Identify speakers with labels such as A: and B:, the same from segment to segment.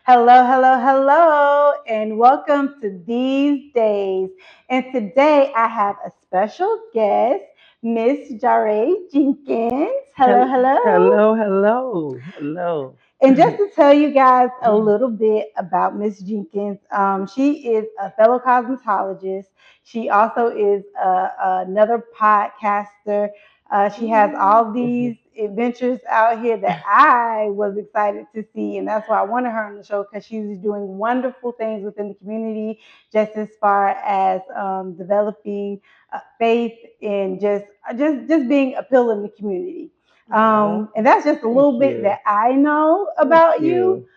A: Hello, hello, hello, and welcome to These Days. And today I have a special guest, Miss Jare Jenkins. Hello, hello.
B: Hello.
A: And just to tell you guys a little bit about Miss Jenkins, she is a fellow cosmetologist. She also is another podcaster. She has all these adventures out here that I was excited to see, and that's why I wanted her on the show because she's doing wonderful things within the community, just as far as developing faith and just being a pillar in the community.
B: Oh,
A: And that's just a
B: thank
A: little bit
B: you.
A: that I know
B: Thank
A: about you.
B: you.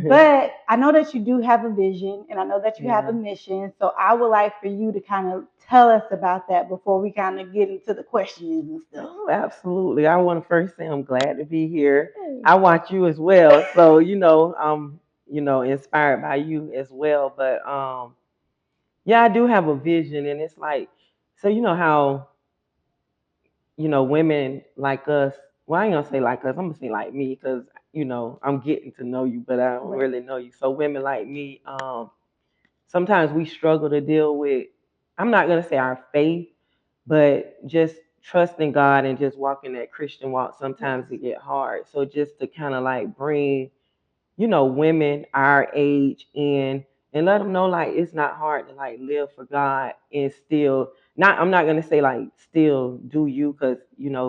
A: But I know that you do have a vision and I know that you have a
B: Yeah.
A: mission. So I would like for you to kind of tell us about that before we kind of get into the questions and stuff.
B: Oh, absolutely. I want to first say I'm glad to be here. I watch you as well, so I'm inspired by you as well. But yeah, I do have a vision, and it's like, so you know how women like us. Well, I ain't gonna say like us. I'm gonna say like me, because I'm getting to know you, but I don't
A: Right.
B: really know you. So women like me, sometimes we struggle to deal with, I'm not going to say our faith, but just trusting God and just walking that Christian walk.
A: Yes.
B: Sometimes it get hard. So just to kind of like bring, women our age in and let them know like it's not hard to like live for God and still not, I'm not going to say like still do you, because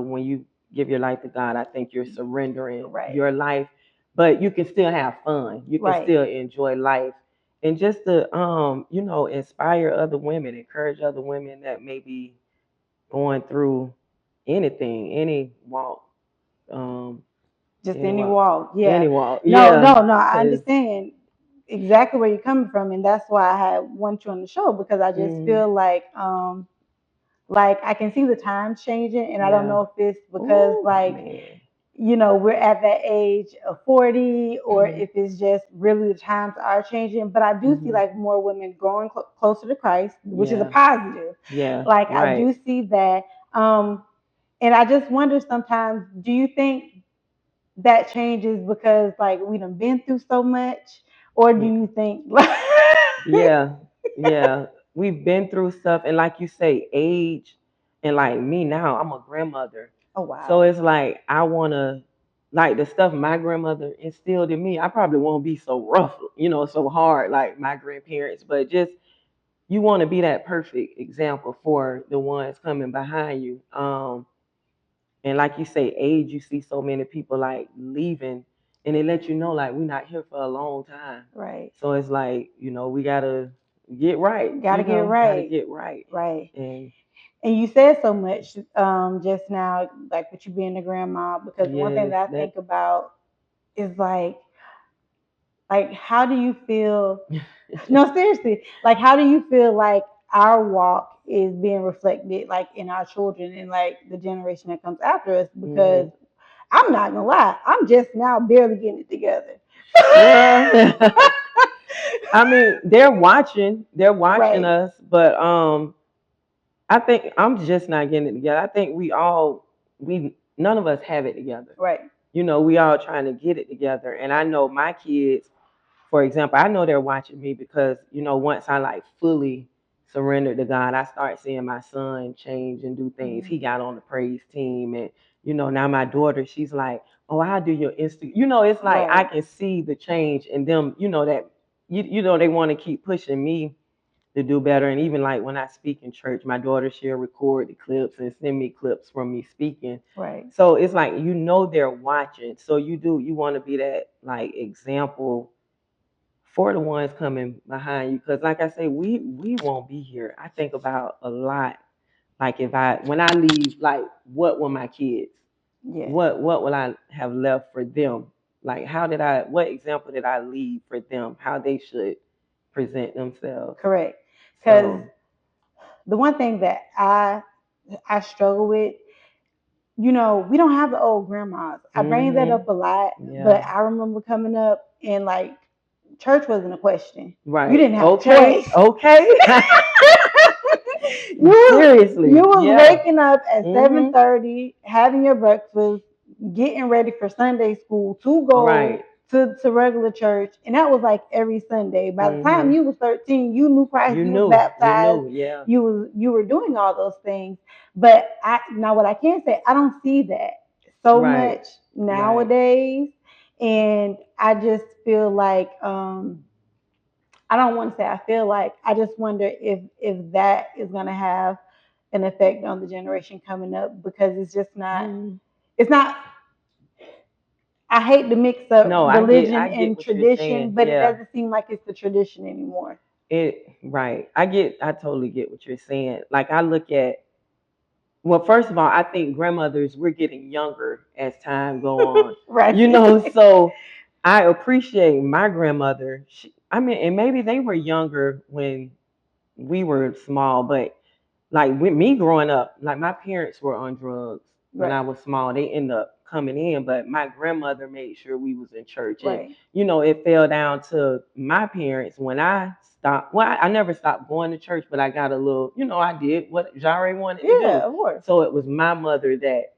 B: when you give your life to God, I think you're surrendering
A: Right.
B: your life, but you can still have fun. You can
A: Right.
B: still enjoy life, and just to inspire other women, encourage other women that may be going through anything, any walk, um
A: Just
B: any
A: any
B: walk,
A: walk. Yeah.
B: any walk.
A: No,
B: Yeah,
A: no, no. I
B: because
A: understand exactly where you're coming from. And that's why I had want you on the show because I just
B: mm,
A: feel like I can see the times changing and I don't
B: yeah.
A: know if it's because
B: Oh
A: like
B: man.
A: we're at that age of 40 or
B: Hmm.
A: if it's just really the times are changing. But I do see
B: Hmm.
A: like more women growing closer to Christ, which is a
B: Yeah.
A: positive.
B: Yeah.
A: Like I
B: Right.
A: do see that. Um, and I just wonder sometimes, do you think that changes because like we done been through so much? Or do
B: Yeah.
A: you think like
B: Yeah. Yeah. We've been through stuff, and like you say, age, and like me now, I'm a grandmother.
A: oh
B: So
A: wow.
B: it's like I wanna, like the stuff my grandmother instilled in me, I probably won't be so rough, so hard like my grandparents, but just you want to be that perfect example for the ones coming behind you. And like you say, age, you see so many people like leaving, and they let you know like we're not here for a long time.
A: Right.
B: So it's like, we gotta get right,
A: Gotta get
B: gotta
A: right.
B: get right.
A: Right.
B: And
A: And you said so much just now, like with you being a grandma, because one thing
B: yes,
A: that I
B: that
A: think about is like how do you feel? No, seriously, like how do you feel like our walk is being reflected like in our children and like the generation that comes after us? Because
B: hmm.
A: I'm not gonna lie, I'm just now barely getting it together.
B: Well, I mean, they're watching
A: Right,
B: us, but I think I'm just not getting it together. I think we none of us have it together.
A: right.
B: We all trying to get it together. And I know my kids, for example, I know they're watching me because, once I like fully surrendered to God, I start seeing my son change and do things.
A: Mhm.
B: He got on the praise team, and now my daughter, she's like, "Oh, I do your Insta." It's like I
A: Right.
B: can see the change in them, that they want to keep pushing me to do better. And even like when I speak in church, my daughter, she'll record the clips and send me clips from me speaking.
A: Right.
B: So it's like they're watching. So you want to be that like example for the ones coming behind you. Because like I say, we won't be here. I think about a lot. Like if when I leave, like what will my kids?
A: Yes.
B: What will I have left for them? Like what example did I leave for them? How they should present themselves.
A: Correct. Because
B: So.
A: the one thing that I struggle with, we don't have the old grandmas. I bring that up
B: Mhm.
A: a lot, but
B: Yeah.
A: I remember coming up and like church wasn't a question. You
B: Right.
A: didn't have a
B: Okay.
A: choice.
B: Okay.
A: You
B: Seriously.
A: was
B: Yeah.
A: waking up at seven
B: Mhm.
A: thirty, having your breakfast, getting ready for Sunday school to go
B: Right.
A: to regular church, and that was like every Sunday. By the time
B: Mhm.
A: you was 13, you knew Christ,
B: You
A: you was
B: knew. You
A: baptized,
B: knew. Yeah.
A: you were doing all those things. But now what I can say, I don't see that so
B: Right.
A: much nowadays, and I just feel like I don't want to say I feel like, I just wonder if that is going to have an effect on the generation coming up, because it's just not,
B: Mm.
A: it's not, I hate to mix up
B: No,
A: religion
B: I get
A: and
B: what you're
A: tradition,
B: saying.
A: but it
B: Yeah.
A: doesn't seem like it's the tradition anymore.
B: Right. I totally get what you're saying. Like I look at, well, first of all, I think grandmothers, we're getting younger as time go on.
A: Right.
B: So I appreciate my grandmother. I mean, and maybe they were younger when we were small, but like with me growing up, like my parents were on drugs when
A: Right.
B: I was small. They ended up coming in, but my grandmother made sure we was in church. And
A: Right.
B: it fell down to my parents when I stopped. Well, I never stopped going to church, but I got a little, I did what Jare wanted to
A: Yeah,
B: do.
A: of course.
B: So it was my mother that,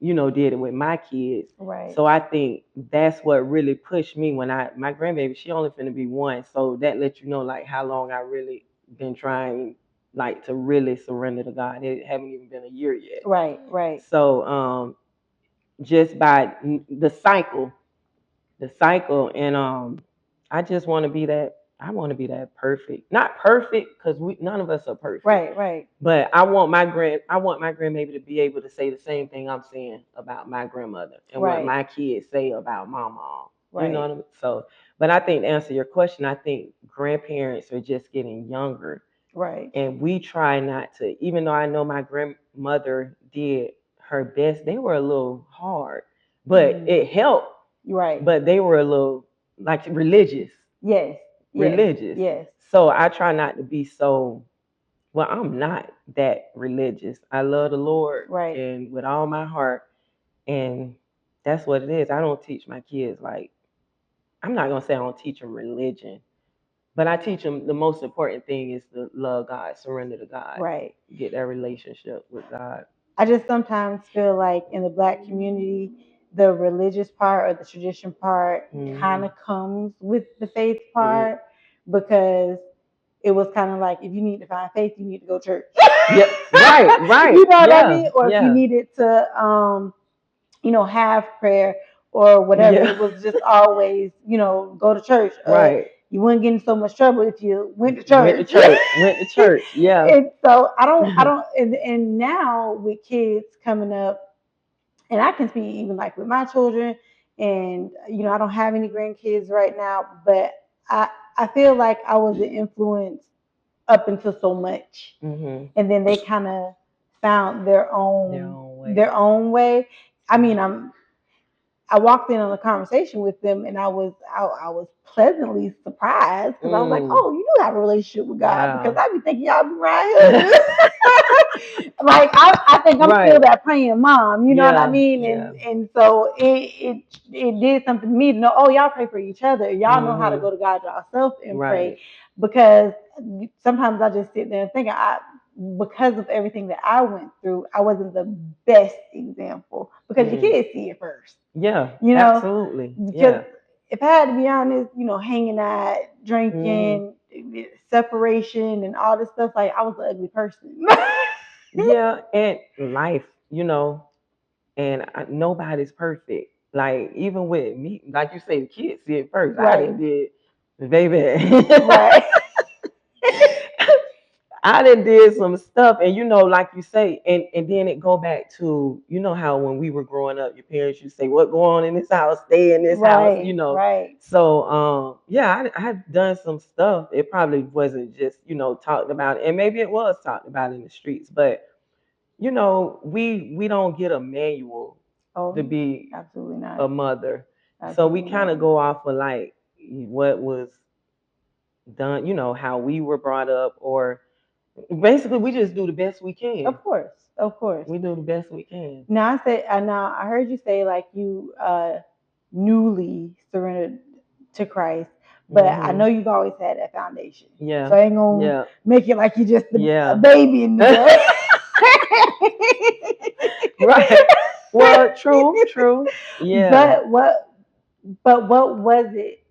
B: did it with my kids.
A: Right.
B: So I think that's what really pushed me when my grandbaby, she only finna be 1. So that lets you know like how long I really been trying like to really surrender to God. It haven't even been a year yet.
A: Right. Right.
B: So just by the cycle, and I just want to be that. I want to be that perfect, not perfect, because none of us are perfect.
A: Right. Right.
B: But I want my grandbaby to be able to say the same thing I'm saying about my grandmother, and what
A: Right.
B: my kids say about my mom. You
A: Right.
B: know what I mean? So, but I think to answer your question, I think grandparents are just getting younger,
A: Right.
B: and we try not to. Even though I know my grandmother did her best, they were a little hard, but it helped.
A: Right.
B: But they were a little like religious.
A: Yes.
B: Religious.
A: Yes.
B: So I try not to be so. Well, I'm not that religious. I love the Lord,
A: Right.
B: and with all my heart, and that's what it is. I don't teach my kids like, I'm not gonna say I don't teach them religion, but I teach them the most important thing is to love God, surrender to God,
A: Right.
B: get that relationship with God.
A: I just sometimes feel like in the Black community, the religious part or the tradition part kind of comes with the faith part, because it was kind of like, if you need to find faith, you need to go to church.
B: Yeah, right.
A: You know what I mean? Or if you needed to, have prayer or whatever,
B: Yeah.
A: it was just always, go to church.
B: Right.
A: You wouldn't get in so much trouble if you went to church.
B: Went to church. Yeah.
A: And so I don't, and now with kids coming up, and I can speak even like with my children, and I don't have any grandkids right now, but I feel like I was an influence up until so much, and then they kind of found their own way. I mean, I walked in on a conversation with them, and I was pleasantly surprised, because I was like, "Oh, you do have a relationship with God," because I be thinking y'all be right here. Like I think I'm still that praying mom, you know what I mean? And so it did something to me to know, oh, y'all pray for each other. Y'all know how to go to God yourself and pray, because sometimes I just sit there and think, because of everything that I went through, I wasn't the best example, because your kids see it first.
B: Yeah, absolutely.
A: Because if I had to be honest, hanging out, drinking, separation, and all this stuff, like I was an ugly person.
B: Yeah, and life, and nobody's perfect. Like even with me, like you say, the kids see it first.
A: Right.
B: I done did, baby.
A: Right.
B: I done did some stuff, and like you say, and then it go back to how when we were growing up, your parents used to say, "What go on in this house, stay in this house,"
A: Right.
B: So yeah, I've done some stuff. It probably wasn't just talked about, and maybe it was talked about in the streets, but we don't get a manual to be
A: absolutely not
B: a mother, so we kind of go off of like what was done, how we were brought up, or basically we just do the best we can.
A: Of course.
B: We do the best we can.
A: Now I heard you say like you newly surrendered to Christ, but I know you've always had that foundation.
B: Yeah.
A: So I ain't gonna make it like you just a baby in the
B: Right. Well, true. Yeah.
A: But But what was it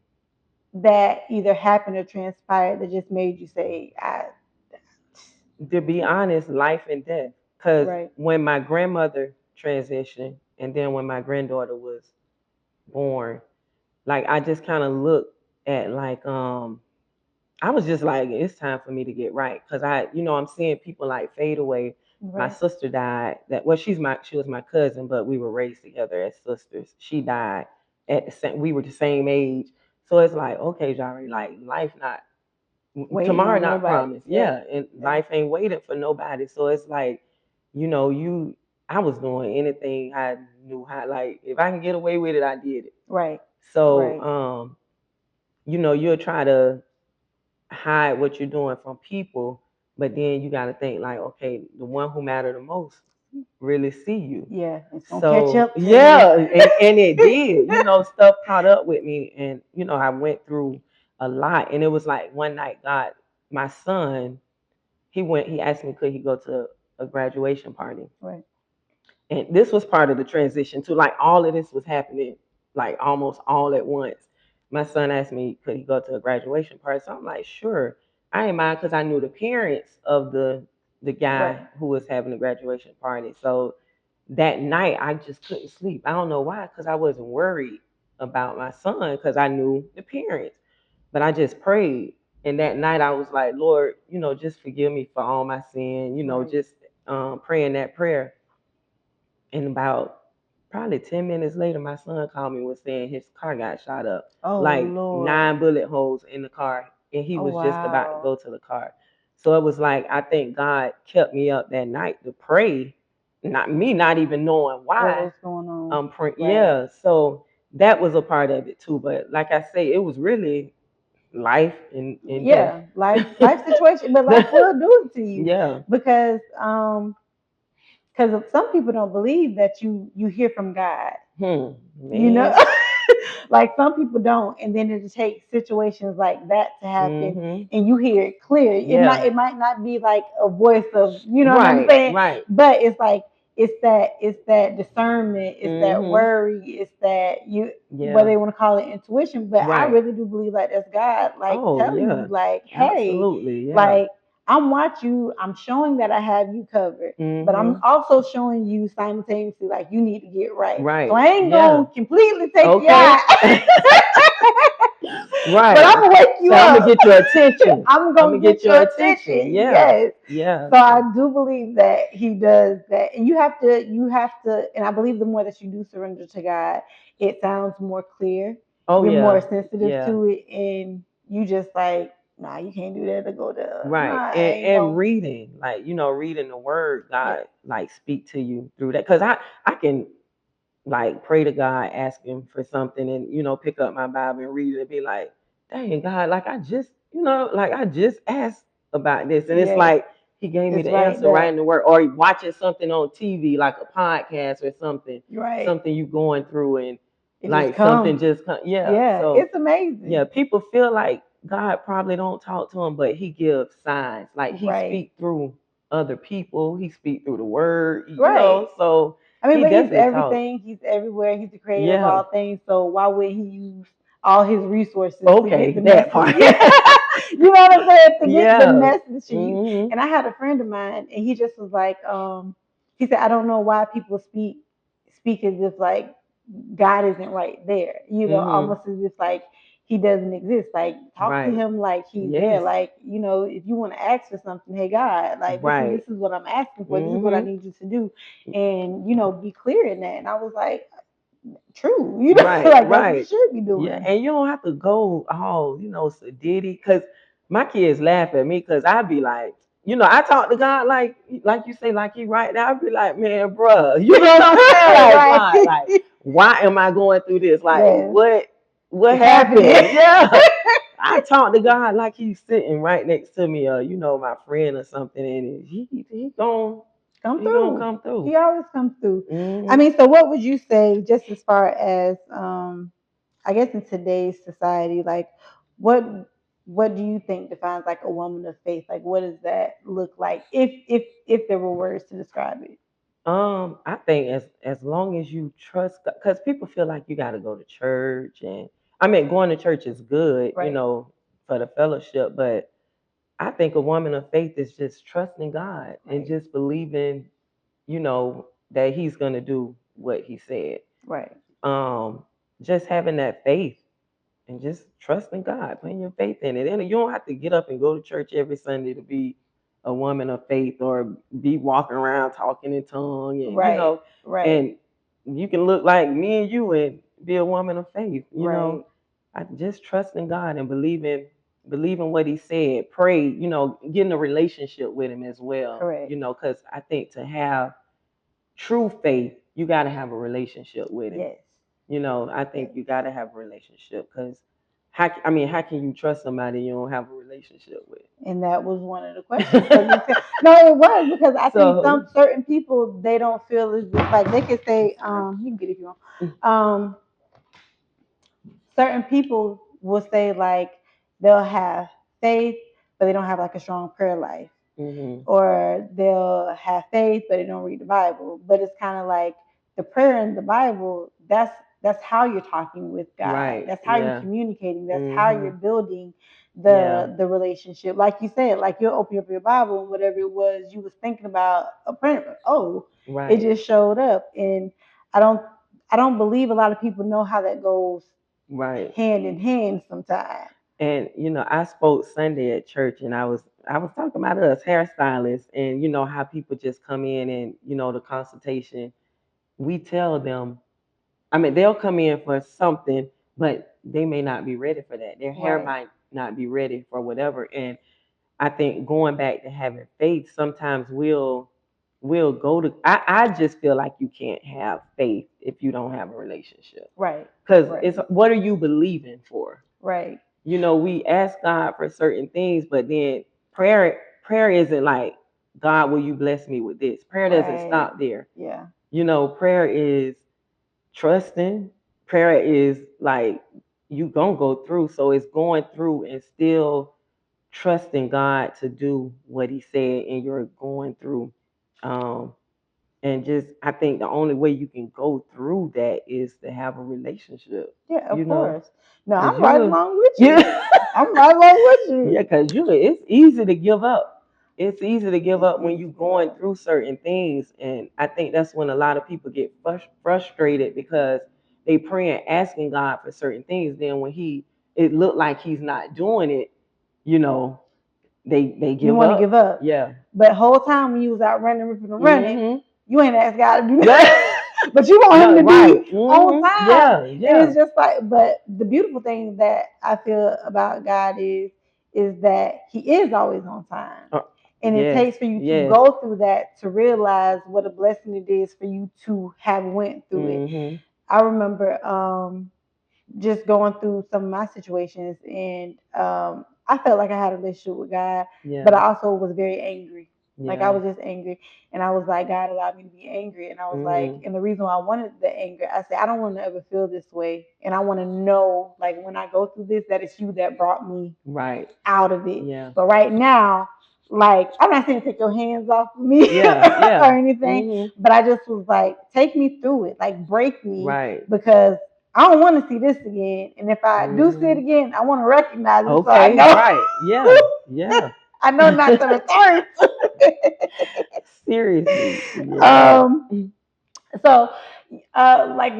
A: that either happened or transpired that just made you say, I,
B: To be honest, life and death. Because
A: right,
B: when my grandmother transitioned, and then when my granddaughter was born, like I just kind of looked at like I was just like, it's time for me to get right because I'm seeing people like fade away. My
A: right,
B: sister died. She was my cousin, but we were raised together as sisters. She died at the same. We were the same age, so it's like, okay, Jari, like life not
A: waiting
B: tomorrow
A: on
B: not
A: nobody.
B: promised.
A: Yeah,
B: Yeah, and
A: yeah,
B: life ain't waiting for nobody. So it's like, you I was doing anything I knew how. Like if I can get away with it, I did it.
A: right,
B: So
A: right,
B: you'll try to hide what you're doing from people, but then you got to think like, okay, the one who matter the most really see you.
A: yeah. It's gonna catch
B: So
A: up to you.
B: yeah, and it did. Stuff caught up with me, and I went through a lot. And it was like one night, God, my son, he asked me could he go to a graduation party,
A: Right,
B: and this was part of the transition too. Like all of this was happening like almost all at once. My son asked me could he go to a graduation party. So I'm like, sure. I ain't mind because I knew the parents of the
A: right.
B: guy who was having the graduation party. So that night I just couldn't sleep. I don't know why, because I wasn't worried about my son because I knew the parents. But I just prayed. And that night I was like, Lord, just forgive me for all my sin,
A: Right.
B: just praying that prayer. And about probably 10 minutes later, my son called me, was saying his car got shot up,
A: Oh
B: like
A: Lord.
B: 9 bullet holes in the car, and he
A: Oh
B: was just about to
A: wow.
B: go to the car. So it was like I think God kept me up that night to pray, not even knowing
A: What
B: why.
A: was going on? Right.
B: Yeah. So that was a part of it too. But like I say, it was really life and death.
A: Yeah, life situation, but life will do it to you
B: Yeah.
A: because some people don't believe that you hear from God. You know,
B: Man.
A: like some people don't, and then it takes situations like that to happen,
B: Mhm.
A: and you hear it clear.
B: Yeah.
A: It might not be like a voice of, you know what I'm
B: Right.
A: saying,
B: Right.
A: but it's like it's that discernment, it's that
B: Mhm.
A: worry, it's that you whether
B: Yeah.
A: they want to call it intuition, but I
B: Right.
A: really do believe like that's God like
B: Oh
A: telling you
B: yeah.
A: like, hey,
B: Absolutely. Yeah.
A: like I'm watching you, I'm showing that I have you covered, but I'm
B: Mhm.
A: also showing you simultaneously like you need to get right. So
B: Right.
A: I ain't
B: Yeah.
A: gonna completely take you
B: Okay.
A: out, but
B: Right.
A: I'm gonna wake you
B: So I'm gonna
A: up.
B: get your attention.
A: I'm
B: I'm
A: gonna
B: gonna get
A: get
B: your
A: your
B: attention.
A: attention.
B: Yeah.
A: Yes.
B: Yeah.
A: So I
B: So.
A: do believe that he does that. And you have to, and I believe the more that you do surrender to God, it sounds more clear.
B: Oh
A: You're more
B: yeah.
A: sensitive
B: Yeah.
A: to it, and you just like, nah, you can't do that to go to,
B: Right.
A: nah, I ain't
B: And
A: gonna,
B: reading, like reading the word,
A: yeah,
B: God like speak to you through that. Cause I can like pray to God, ask him for something and pick up my Bible and read it and be like, dang God, like I just asked about this. And it's
A: yes,
B: like he gave me
A: it's
B: the
A: right
B: answer right
A: there.
B: in the word. Or watching something on TV, like a podcast or
A: You're right.
B: something you going through and
A: It just
B: like something
A: comes.
B: just yeah.
A: Yeah,
B: So
A: it's amazing.
B: yeah, people feel like God probably don't talk to them, but he gives signs. Like he
A: Right.
B: speak through other people, he speak through the word,
A: Right.
B: so
A: I mean,
B: he
A: but he's
B: definitely talks.
A: everything. He's everywhere. He's the creator of
B: Yeah.
A: all things. So why would he use all his resources to get
B: Okay,
A: the
B: that
A: message?
B: part.
A: Yeah. You know what I'm saying? To get the
B: Yeah.
A: message to you.
B: Mhm.
A: And I had a friend of mine, and he just was like, he said, I don't know why people speak as if like God isn't right there. You know,
B: Mhm.
A: almost as if like he doesn't exist. Like talk to
B: Right.
A: him like he's there.
B: Yes.
A: Like, you know, if you want to ask for something, hey God, like
B: Right.
A: this is what I'm asking for. This is what I
B: Mhm.
A: need you to do. And, you know, be clear in that. And I was like, true, you know,
B: Right.
A: like that's what you
B: Right.
A: should be
B: Yeah,
A: doing.
B: and you don't have to go all sadiddy, because my kids laugh at me because I be like, I talk to God like you say, like he right now. I be like, man, bruh, you know what I'm saying? Like
A: Right.
B: God, like why am I going through this? Like
A: Yes.
B: what
A: It's happening.
B: happened? Yeah. I talk to God like he's sitting right next to me, or my friend or something, and
A: Come
B: he gonna
A: through.
B: come through.
A: He always comes through. I
B: Hmm.
A: mean, so what would you say just as far as I guess in today's society, like what what do you think defines like a woman of faith? Like what does that look like if there were words to describe it?
B: I think as long as you trust, because people feel like you got to go to church, and I mean, going to church is good,
A: Right.
B: for the fellowship, but I think a woman of faith is just trusting God and
A: Right.
B: just believing, that He's gonna do what He said.
A: Right.
B: Um, just having that faith and just trusting God, putting your faith in it. And you don't have to get up and go to church every Sunday to be a woman of faith or be walking around talking in tongue and
A: Right. Right.
B: and you can look like me and you and be a woman of faith.
A: Right.
B: I just trust in God and believing what He said. Pray, getting a relationship with Him as well.
A: Correct.
B: Because I think to have true faith, you got to have a relationship with Him.
A: Yes.
B: I think
A: Yes.
B: you got to have a relationship because how can you trust somebody you don't have a relationship with?
A: And that was one of the questions. No, it was because I think
B: So,
A: certain people, they don't feel as like they could say, you can get it if you want. Certain people will say like they'll have faith, but they don't have like a strong prayer life.
B: mhm.
A: Or they'll have faith but they don't read the Bible. But it's kind of like the prayer in the Bible, that's how you're talking with God.
B: Right.
A: That's how you're
B: Yeah.
A: communicating. That's how you're
B: Mhm.
A: building
B: Yeah.
A: the relationship. Like you said, like you'll open up your Bible and whatever it was you was thinking about a prayer, it
B: Right.
A: just showed up. And I don't I don't believe a lot of people know how that goes
B: Right.
A: hand in hand sometimes.
B: And I spoke Sunday at church, and I was talking about us hairstylists, and how people just come in and the consultation. We tell them, I mean, they'll come in for something, but they may not be ready for that. Their hair
A: Right.
B: might not be ready for whatever. And I think going back to having faith, sometimes we'll go to. I just feel like you can't have faith if you don't have a relationship.
A: Right.
B: Because
A: Right.
B: it's what are you believing for?
A: Right.
B: We ask God for certain things, but then prayer isn't like, God, will you bless me with this? Prayer doesn't
A: Right.
B: stop there.
A: Yeah.
B: Prayer is trusting. Prayer is like you gonna go through. So it's going through and still trusting God to do what He said, and you're going through. Um, and just I think the only way you can go through that is to have a relationship.
A: Yeah, of
B: You know,
A: course. No,
B: because
A: I'm right along with you.
B: yeah,
A: I'm right along with you.
B: yeah, because it's easy to give up. It's easy to give
A: It's
B: up when
A: easy
B: you're
A: to give
B: going
A: up.
B: through certain things, and I think that's when a lot of people get frustrated because they pray and asking God for certain things. Then when it looked like He's not doing it, you know, they
A: You
B: give
A: want to
B: up.
A: give up.
B: Yeah.
A: But whole time when you was out running, ripping and running,
B: Mhm.
A: you ain't asked God to do that.
B: Yeah.
A: But you want him
B: No,
A: to
B: right.
A: be on
B: Mhm.
A: time.
B: Yeah.
A: And
B: Yeah.
A: it's just like, but the beautiful thing that I feel about God is that He is always on time. And it
B: Yes.
A: takes for you to
B: Yes.
A: go through that to realize what a blessing it is for you to have went through it.
B: Mhm.
A: I remember just going through some of my situations, and I felt like I had a relationship with God, but I
B: Yeah.
A: also was very angry. Like I
B: Yeah.
A: was just angry, and I was like, God allowed me to be angry, and I was like,
B: Mhm.
A: and the reason why I wanted the anger, I said, I don't want to ever feel this way, and I want to know, like when I go through this, that it's you that brought me
B: Right.
A: out of it.
B: Yeah.
A: But right now, like I'm not saying take your hands off of me
B: Yeah. Yeah.
A: or anything,
B: Mhm.
A: but I just was like, take me through it, like break me,
B: Right.
A: because I don't want to see this again. And if I do see it
B: Mhm.
A: again, I want to recognize it so I
B: Okay.
A: know.
B: Right. Yeah. Yeah.
A: I know not to return to it.
B: Seriously. Yeah.
A: So, like,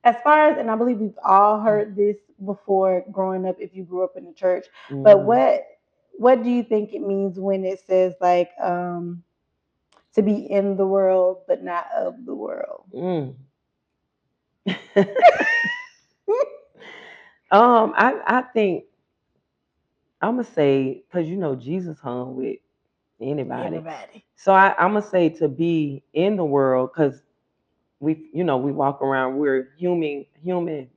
A: as far as, and I believe we've all heard this before growing up, if you grew up in the church, but
B: Mhm.
A: what do you think it means when it says like to be in the world but not of the world?
B: Mm. I think I'm gonna say because Jesus hung with anybody,
A: Anybody.
B: so I'm gonna say to be in the world because we walk around, we're human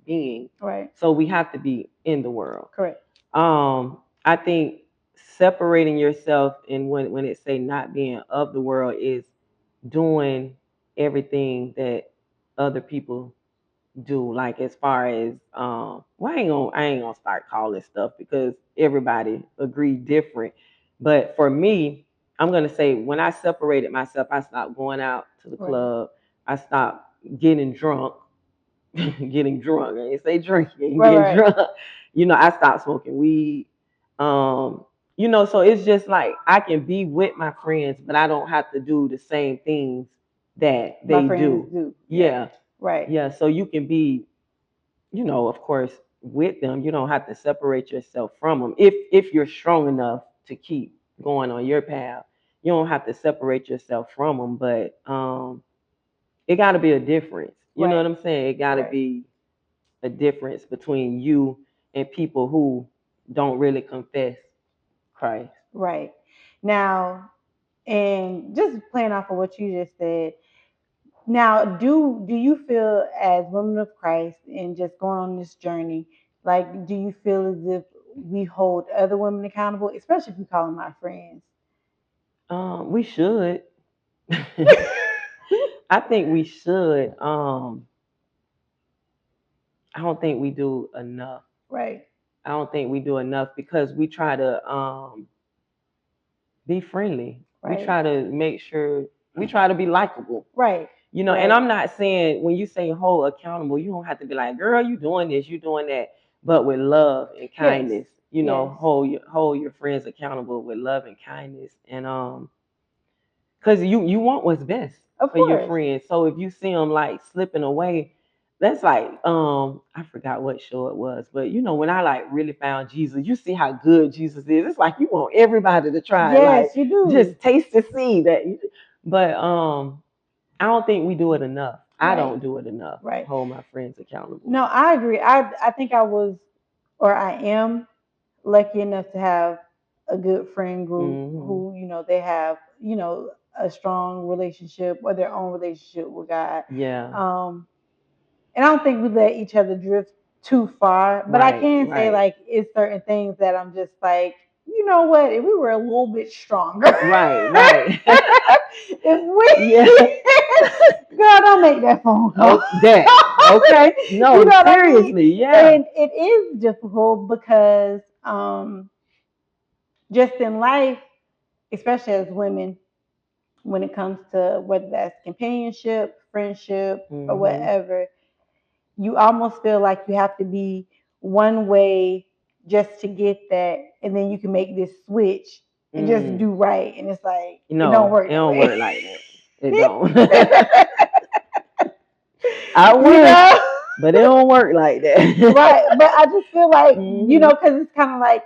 B: beings,
A: Right.
B: so we have to be in the world.
A: Correct.
B: I think separating yourself and when it say not being of the world is doing everything that other people do, like as far as well, I ain't gonna start calling stuff because everybody agree different, but for me, I'm gonna say when I separated myself, I stopped going out to the
A: Right.
B: club. I stopped getting drunk, getting drunk. I didn't say drinking,
A: Right,
B: getting
A: right.
B: drunk. I stopped smoking weed. Um, so it's just like I can be with my friends, but I don't have to do the same things that
A: My
B: they
A: friends
B: do.
A: do.
B: Yeah,
A: Right.
B: yeah. So you can be, of course, with them. You don't have to separate yourself from them. If you're strong enough to keep going on your path, you don't have to separate yourself from them. But it got to be a difference. You know
A: Right.
B: what I'm saying? It got to
A: Right.
B: be a difference between you and people who don't really confess Christ.
A: Right. Now, and just playing off of what you just said, now do you feel as women of Christ and just going on this journey, like do you feel as if we hold other women accountable, especially if we call them our friends?
B: We should. I think we should. I don't think we do enough.
A: Right.
B: I don't think we do enough because we try to be friendly. We
A: Right.
B: try to make sure we try to be likable.
A: Right.
B: And
A: Right.
B: I'm not saying when you say hold accountable, you don't have to be like, girl, you doing this, you doing that, but with love and kindness.
A: Yes.
B: Hold your friends accountable with love and kindness, and because you want what's best
A: Of
B: for your
A: course.
B: friends. So if you see them like slipping away, that's like I forgot what show it was, but when I like really found Jesus, you see how good Jesus is. It's like you want everybody to try it, like
A: Yes, you do.
B: just taste to see that. But I don't think we do it enough. I
A: Right.
B: don't do it enough.
A: Right.
B: Hold my friends accountable.
A: No, I agree. I think I was, or I am, lucky enough to have a good friend group who, they have, a strong relationship or their own relationship with God.
B: Yeah.
A: And I don't think we let each other drift too far, but I can say like it's certain things that I'm just like, you know what, if we were a little bit stronger.
B: Right.
A: If we girl, don't make that phone call.
B: Okay. No, seriously, yeah.
A: And it is difficult because just in life, especially as women, when it comes to whether that's companionship, friendship, or whatever, you almost feel like you have to be one way just to get that, and then you can make this switch and just do right. And it's like it don't work.
B: It don't work like that. It don't.
A: I wish,
B: but it don't work like that.
A: Right. But I just feel like because it's kind of like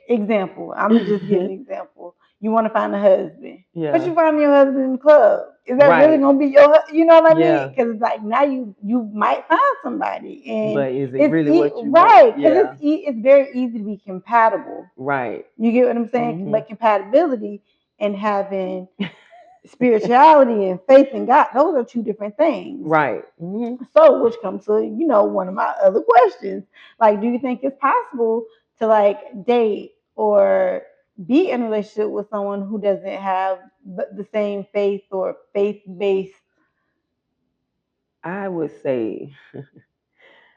A: example. I'm just giving an example. You want to find a husband, but you find your husband in the club. Is that really gonna be your? You know what I mean? Because it's like now you might find somebody, and
B: but is it really what you
A: right?
B: want?
A: Because it's very easy to be compatible.
B: Right.
A: You get what I'm saying? But compatibility and having spirituality and faith in God, those are two different things.
B: Right.
A: So, which comes to one of my other questions, like, do you think it's possible to like date or be in a relationship with someone who doesn't have the same faith or faith based?
B: I would say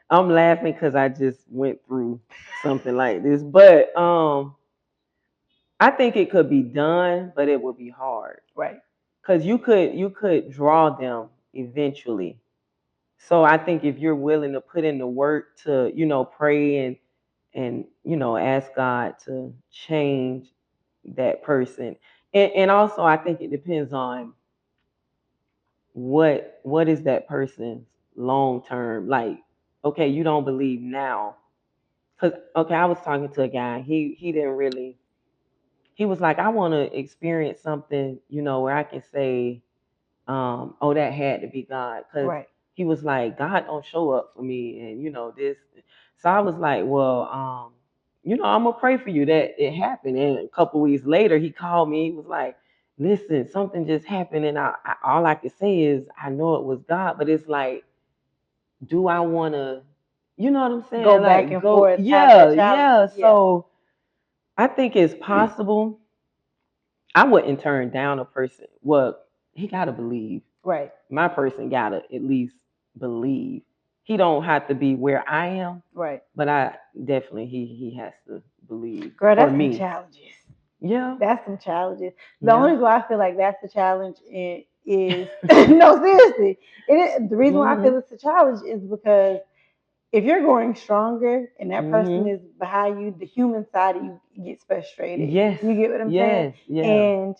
B: I'm laughing because I just went through something like this, but I think it could be done, but it would be hard.
A: Right.
B: Because you could draw them eventually. So I think if you're willing to put in the work to pray and ask God to change that person, and also I think it depends on what is that person's long term, like. Okay, you don't believe now, because okay, I was talking to a guy, he didn't really, he was like, I want to experience something where I can say oh, that had to be God, because he was like, God don't show up for me, and this. So I was like, well, I'm gonna pray for you that it happened. And a couple weeks later, he called me. He was like, listen, something just happened, and all I could say is I know it was God, but it's like, do I want to, you know what I'm saying?
A: Go back and forth.
B: Yeah. So I think it's possible. I wouldn't turn down a person. Well, he gotta believe.
A: Right.
B: My person gotta at least believe. He don't have to be where I am.
A: Right.
B: But I definitely he has to believe.
A: Girl, that's
B: for me.
A: some challenges.
B: Yeah.
A: That's some challenges. The
B: Yeah.
A: only reason why I feel like that's the challenge is no, seriously. The reason why I feel
B: Mhm.
A: it's a challenge is because if you're growing stronger and that person
B: Mhm.
A: is behind you, the human side of you gets frustrated.
B: Yes.
A: You get what I'm saying?
B: Yes. Yeah.
A: And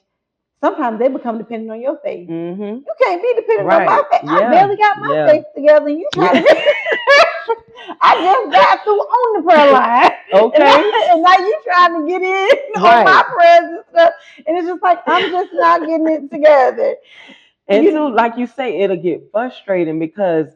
A: sometimes they become dependent on your faith.
B: Mhm.
A: You can't be dependent on my
B: Right.
A: faith. I
B: Yeah.
A: barely got my
B: Yeah.
A: faith together, and you trying
B: Yeah.
A: to get. I just got through on the prayer line,
B: Okay.
A: and now you trying to get in on my
B: Right.
A: prayers and stuff, and it's just like I'm just not getting it together.
B: And too,
A: You
B: like you say, it'll get frustrating because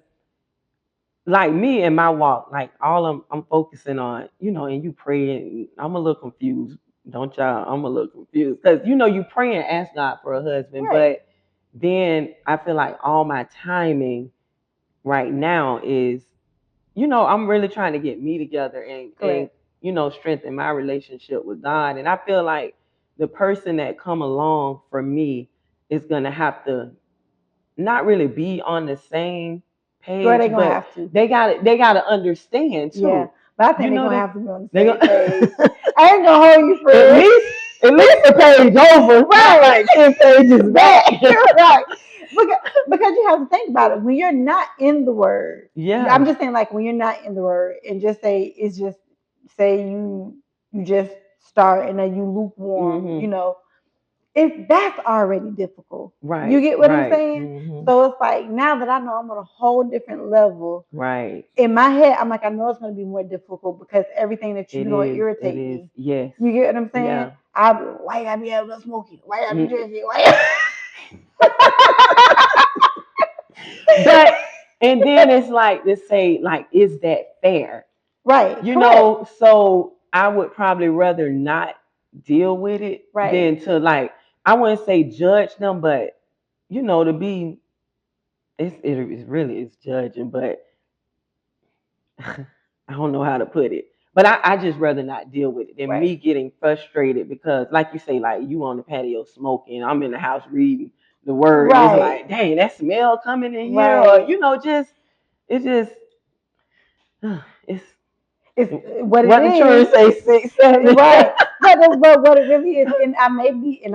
B: like me and my walk, like all I'm focusing on, and you praying. I'm a little confused, don't y'all? I'm a little confused because you pray and ask God for a husband,
A: right,
B: but then I feel like all my timing right now is, I'm really trying to get me together and
A: correct.
B: strengthen my relationship with God, and I feel like the person that come along for me is gonna have to not really be on the same
A: Girl,
B: page,
A: they gonna
B: but
A: have to.
B: they gotta understand
A: Yeah,
B: too.
A: but I think
B: You
A: they're
B: know
A: gonna
B: they
A: have to be on the
B: they
A: same
B: gonna
A: page. I ain't gonna hold you,
B: at
A: friend.
B: least at least a page over, not
A: Right.
B: like 10 pages back.
A: Right. Because you have to think about it. When you're not in the word, I'm
B: Yeah.
A: just saying, like when you're not in the word, and just say you just start and then you lukewarm,
B: Mhm.
A: that's already difficult. You
B: Right.
A: get what I'm
B: Right.
A: saying?
B: Mhm.
A: So it's like now that I know I'm on a whole different level,
B: Right.
A: in my head, I'm like, I know it's gonna be more difficult because everything that you
B: It
A: do gonna
B: is. It
A: irritate
B: is.
A: me.
B: Yes.
A: You get what I'm saying?
B: Yeah.
A: Why you gotta be able to smoke it? Why you gotta be
B: Mm.
A: drinking? Why?
B: But and then it's like to say, like, is that fair?
A: Right, correct.
B: So I would probably rather not deal with it
A: Right.
B: than to, like, I wouldn't say judge them, but to be it really is judging, but I don't know how to put it. But I just rather not deal with it than
A: Right.
B: me getting frustrated because, like you say, like you on the patio smoking, I'm in the house reading the word, and it's
A: Right.
B: like, dang, that smell coming in here, or
A: Right.
B: just it's just it's
A: It's what it
B: what the church
A: is.
B: say 6, 7.
A: Right. But what it really is, and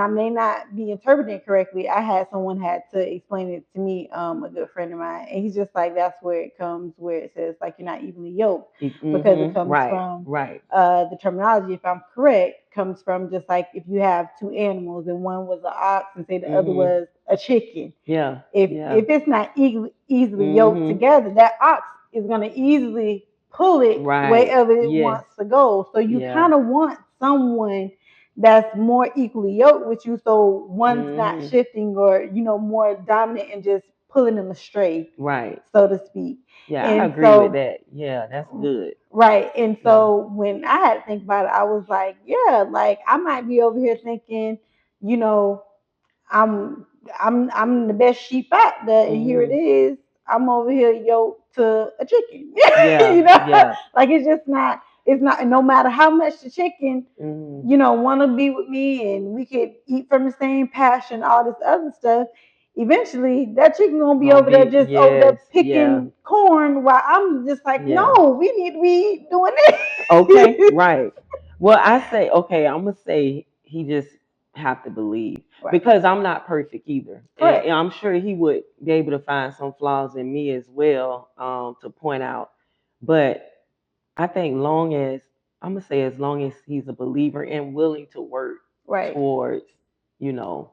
A: I may not be interpreting it correctly. I had someone had to explain it to me, a good friend of mine, and he's just like that's where it comes where it says like you're not evenly yoked because it comes
B: Right.
A: from
B: Right.
A: the terminology, if I'm correct, comes from just like if you have two animals and one was an ox and say the other
B: Mhm.
A: was a chicken.
B: Yeah.
A: If
B: Yeah.
A: if it's not easily yoked
B: Mhm.
A: together, that ox is gonna easily pull it
B: Right.
A: wherever it
B: Yes.
A: wants to go. So you
B: Yeah.
A: kind of want someone that's more equally yoked with you, so one's not
B: Mhm.
A: shifting or more dominant and just pulling them astray,
B: Right.
A: so to speak.
B: Yeah, I
A: And
B: agree with
A: so
B: that. Yeah, that's good.
A: right. And
B: Yeah.
A: so when I had to think about it, I was like, yeah, like I might be over here thinking, you know, I'm I'm the best sheep out there, and here it
B: Mhm.
A: is. I'm over here yoked to a chicken.
B: Yeah. Yeah.
A: Like it's just not. It's not. No matter how much the chicken,
B: Mhm.
A: want to be with me, and we could eat from the same passion, all this other stuff. Eventually, that chicken gonna be
B: Gonna
A: over there,
B: be,
A: just over there
B: yes. Yeah.
A: picking corn, while I'm just like,
B: Yeah.
A: no, we need to be doing
B: Okay.
A: this.
B: Right. Well, I say, okay, I'm gonna say he just have to believe
A: Right.
B: because I'm not perfect either, and
A: Correct.
B: I'm sure he would be able to find some flaws in me as well, to point out. But I think I'm gonna say as long as he's a believer and willing to work
A: Right.
B: towards, you know,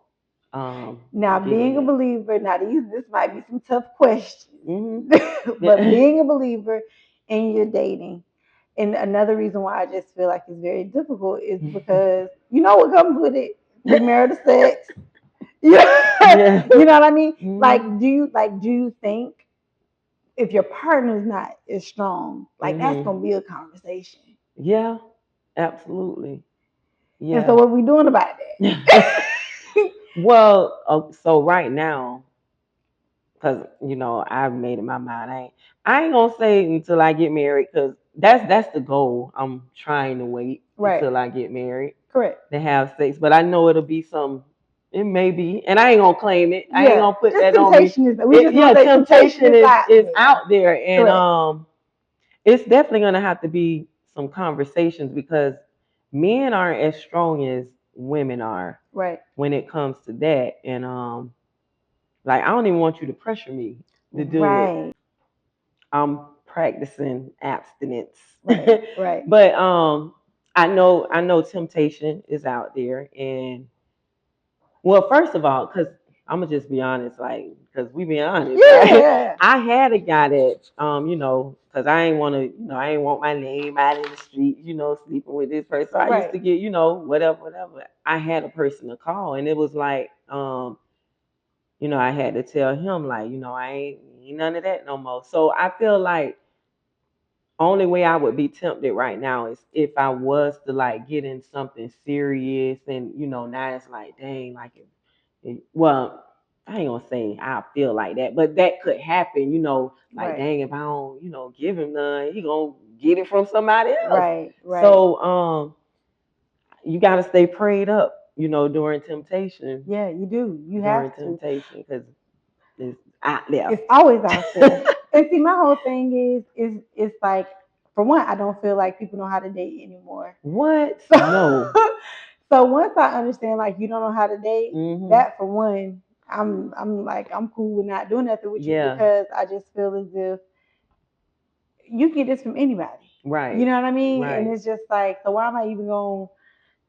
B: um,
A: Now,
B: getting
A: being a
B: it.
A: believer, now this might be some tough questions,
B: Hmm.
A: but being a believer and you're dating, and another reason why I just feel like it's very difficult is because you know what comes with it, premarital sex.
B: Yeah.
A: You know what I mean?
B: Hmm.
A: Do you think if your partner's not as strong, like that's
B: Hmm.
A: gonna be a conversation?
B: Yeah. Absolutely.
A: And so
B: Yeah.
A: what we doing about that?
B: Well, so right now, because I've made in my mind, I ain't gonna say until I get married, because that's the goal. I'm trying to wait
A: Right.
B: until I get married
A: Correct.
B: to have sex, but I know it'll be some. It may be, and I ain't gonna claim it. I ain't
A: Yeah.
B: gonna put
A: Just
B: that on me.
A: temptation is. We just gonna
B: Yeah,
A: say temptation
B: temptation
A: is
B: is
A: out
B: is
A: there.
B: out there, and
A: Correct.
B: it's definitely gonna have to be some conversations because men aren't as strong as women are
A: Right.
B: when it comes to that. And like I don't even want you to pressure me to do it.
A: Right.
B: I'm practicing abstinence.
A: Right. Right.
B: But I know temptation is out there, and well, first of all, because I'm gonna just be honest, like, because we be honest, right?
A: Yeah.
B: I had a guy that, because I ain't want to, I ain't want my name out in the street, sleeping with this person. So I used
A: Right.
B: to get, whatever, whatever. I had a person to call, and it was like, I had to tell him, like, I ain't none of that no more. So I feel like only way I would be tempted right now is if I was to like get in something serious, and now it's like, dang, like well, I ain't gonna say I feel like that, but that could happen, like,
A: Right.
B: dang, if I don't, give him none, he gonna get it from somebody else.
A: Right. Right.
B: So you gotta stay prayed up, during temptation.
A: Yeah, you do. You
B: During
A: have to.
B: temptation, because it's out there.
A: It's always out there. And see, my whole thing is it's like, for one, I don't feel like people know how to date anymore.
B: What?
A: So,
B: No.
A: so once I understand like you don't know how to date,
B: Mhm.
A: that for one, I'm like I'm cool with not doing nothing with you
B: Yeah.
A: because I just feel as if you get this from anybody.
B: Right.
A: You know what I mean?
B: Right.
A: And it's just like, so why am I even going to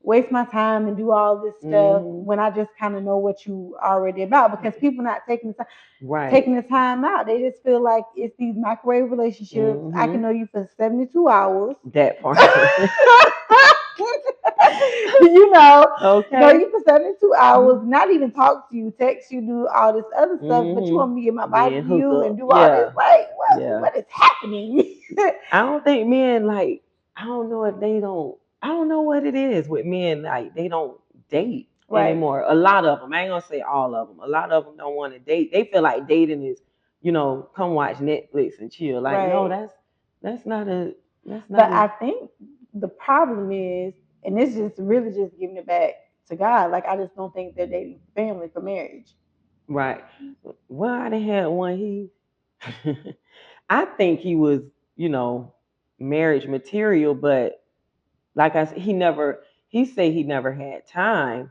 A: waste my time and do all this stuff when I just kind of know what you already about? Because people not taking the time, taking the time out. They just feel like it's these microwave relationships. I can know you for 72 hours.
B: That part.
A: Okay. Know you for 72 hours, not even talk to you, text you, do all this other stuff, but you want me to get my body to you and do all this. Like, what is happening?
B: I don't think men, like, I don't know if they don't, I don't know what it is with men, like, they don't date anymore. A lot of them, I ain't gonna say all of them, a lot of them don't want to date. They feel like dating is, come watch Netflix and chill. Like, no, that's not a, that's not.
A: But I think the problem is, and this is really just giving it back to God. Like, I just don't think they're dating family for marriage.
B: Right. Well, I done had one. I think he was, marriage material, but like I said, he said he never had time.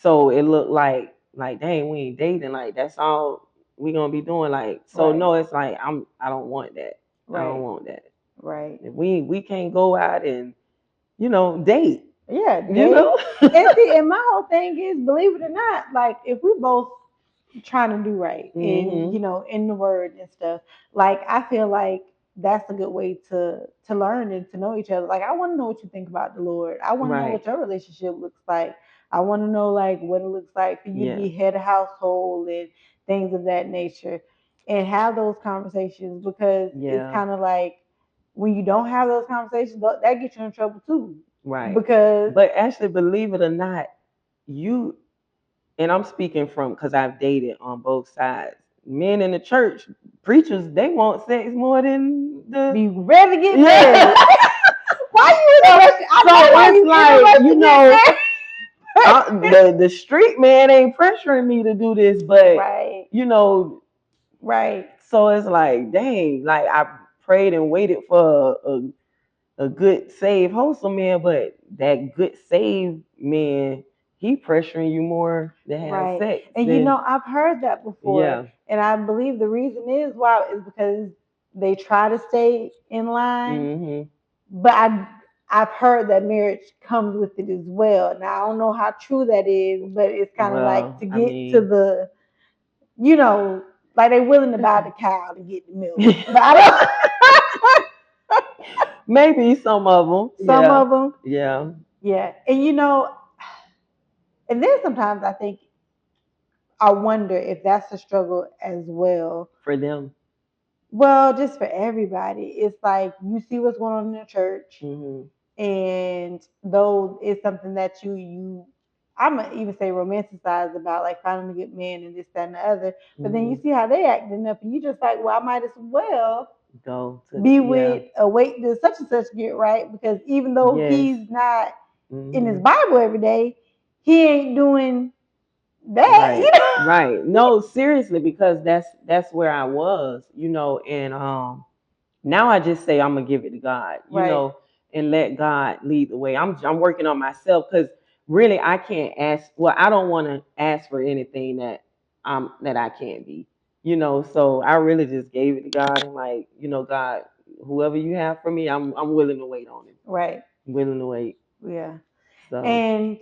B: So it looked like, dang, we ain't dating. Like, that's all we gonna be doing. Like, so no, it's like, I don't want that. I don't want that.
A: Right.
B: If we can't go out and, date.
A: Yeah, date. And see, and my whole thing is, believe it or not, like, if we both trying to do right and in the word and stuff, like, I feel like that's a good way to learn and to know each other. Like, I want to know what you think about the Lord. I want to know what your relationship looks like. I want to know like what it looks like for you to be head of household and things of that nature, and have those conversations, because it's kind of like when you don't have those conversations, that gets you in trouble too.
B: Right.
A: Because,
B: but actually, believe it or not, and I'm speaking from, because I've dated on both sides. Men in the church, preachers, they want sex more than
A: be ready to get married. Why you in a rush?
B: So it's like, the street man ain't pressuring me to do this, but
A: right.
B: So it's like, dang, like I prayed and waited for a good, saved, wholesome man, but that good, saved man, he pressuring you more to have sex.
A: And I've heard that before. And I believe the reason is why is because they try to stay in line. But I've heard that marriage comes with it as well. Now I don't know how true that is, but it's kind of like to get to the, like they're willing to buy the cow to get the milk. But I don't.
B: Maybe some of them.
A: Some of them.
B: Yeah.
A: Yeah. And and then sometimes I wonder if that's a struggle as well.
B: For them.
A: Well, just for everybody. It's like you see what's going on in the church. And though it's something that I'm gonna even say romanticize about, like finding a good man and this, that, and the other. But then you see how they acting up, and you just like, well, I might as well be with wait till such and such get right, because even though he's not in his Bible every day, he ain't doing that.
B: Right. No, seriously, because that's where I was, and now I just say I'm gonna give it to God, and let God lead the way. I'm working on myself, because really I can't ask. Well, I don't want to ask for anything that I can't be. So I really just gave it to God and like, God, whoever you have for me, I'm willing to wait on it.
A: Right.
B: Willing to wait.
A: Yeah.
B: So.
A: And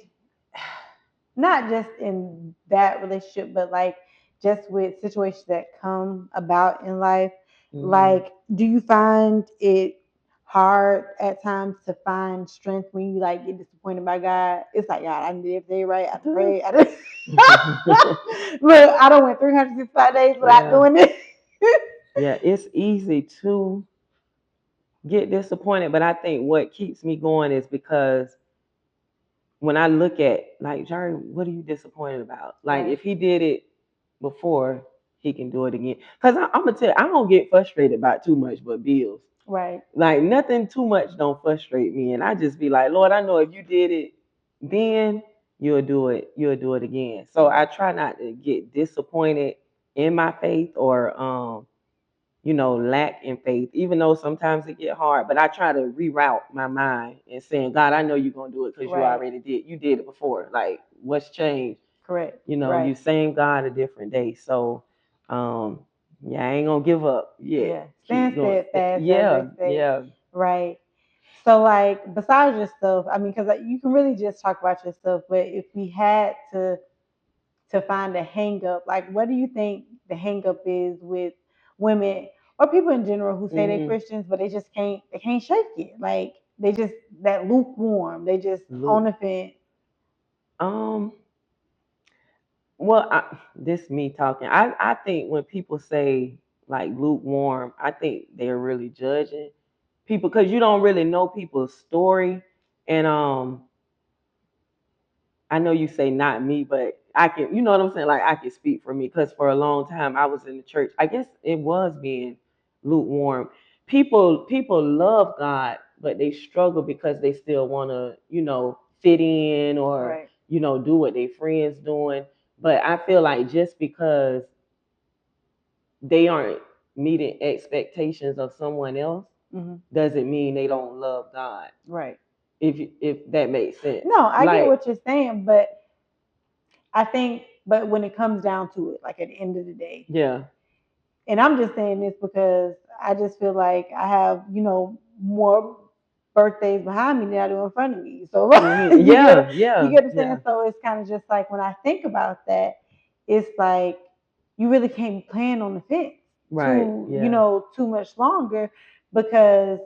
A: not just in that relationship, but like just with situations that come about in life.
B: Mhm.
A: Like, do you find it hard at times to find strength when you like get disappointed by God? It's like, God, I did everything right. I prayed. Look, I don't went 365 days without
B: Yeah.
A: doing this.
B: Yeah, it's easy to get disappointed, but I think what keeps me going is because when I look at like Jerry, what are you disappointed about? Like
A: Right.
B: if he did it before, he can do it again. Cause I'm gonna tell you, I don't get frustrated about too much but bills.
A: Right.
B: Like nothing too much don't frustrate me, and I just be like, Lord, I know if you did it then, you'll do it. You'll do it again. So I try not to get disappointed in my faith or lack in faith, even though sometimes it get hard. But I try to reroute my mind and saying, God, I know you're gonna do it because you
A: Right.
B: already did. You did it before. Like, what's changed?
A: Correct.
B: You
A: Right.
B: same God a different day. So, yeah, I ain't gonna give up yet.
A: Yeah. Stand
B: Keep going.
A: steadfast, as they
B: Yeah,
A: say.
B: yeah.
A: Right. So, like, besides your stuff, I mean, because you can really just talk about your stuff, but if we had to find a hang up, like, what do you think the hang up is with women or people in general who say they're
B: Mm-hmm.
A: Christians, but they can't shake it. Like, they just that lukewarm. They just on
B: Luke.
A: the fence.
B: Um. Well, this me talking. I think when people say like lukewarm, I think they're really judging people because you don't really know people's story. And I know you say not me, but I can, you know what I'm saying? Like I can speak for me because for a long time I was in the church. I guess it was being lukewarm. People love God, but they struggle because they still want to, fit in or,
A: Right.
B: do what their friends doing. But I feel like just because they aren't meeting expectations of someone else
A: Mm-hmm.
B: doesn't mean they don't love God.
A: Right.
B: If that makes sense.
A: No, I get
B: Like,
A: what you're saying, but I think, but when it comes down to it, like at the end of the day,
B: yeah.
A: and I'm just saying this because I just feel like I have, more birthdays behind me than I do in front of me. So
B: Mm-hmm. Yeah,
A: you
B: yeah,
A: get what I'm saying?
B: yeah.
A: So it's kind of just like when I think about that, it's like you really can't be playing on the fence
B: Right. Yeah.
A: too much longer because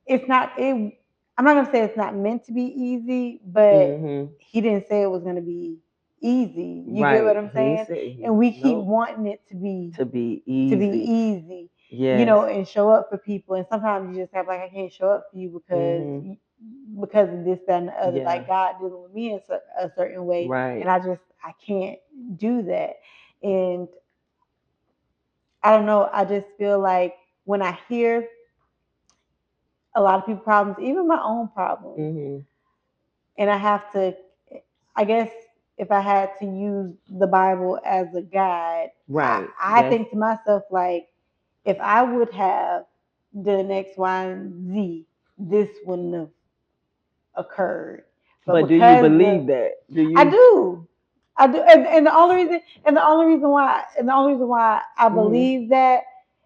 A: it's not it I'm not gonna say it's not meant to be easy, but
B: Mm-hmm.
A: he didn't say it was gonna be easy. You get what
B: Right.
A: I'm
B: He
A: saying?
B: said
A: And we keep
B: nope.
A: wanting it to be
B: To be
A: to be
B: easy.
A: easy,
B: Yes.
A: and show up for people. And sometimes you just have like, I can't show up for you
B: Mm-hmm.
A: because of this, that, and the other.
B: Yeah.
A: Like God dealing with me in a certain way, and
B: Right.
A: I can't do that. And I don't know. I just feel like when I hear a lot of people's problems, even my own problems,
B: Mm-hmm.
A: and I have to, I guess, if I had to use the Bible as a guide,
B: Right.
A: I think to myself, like, if I would have done X, Y, and Z, this wouldn't have occurred. But
B: But do you
A: because
B: believe that? Do
A: I
B: you?
A: do, and the only reason why I
B: Mm-hmm.
A: believe that,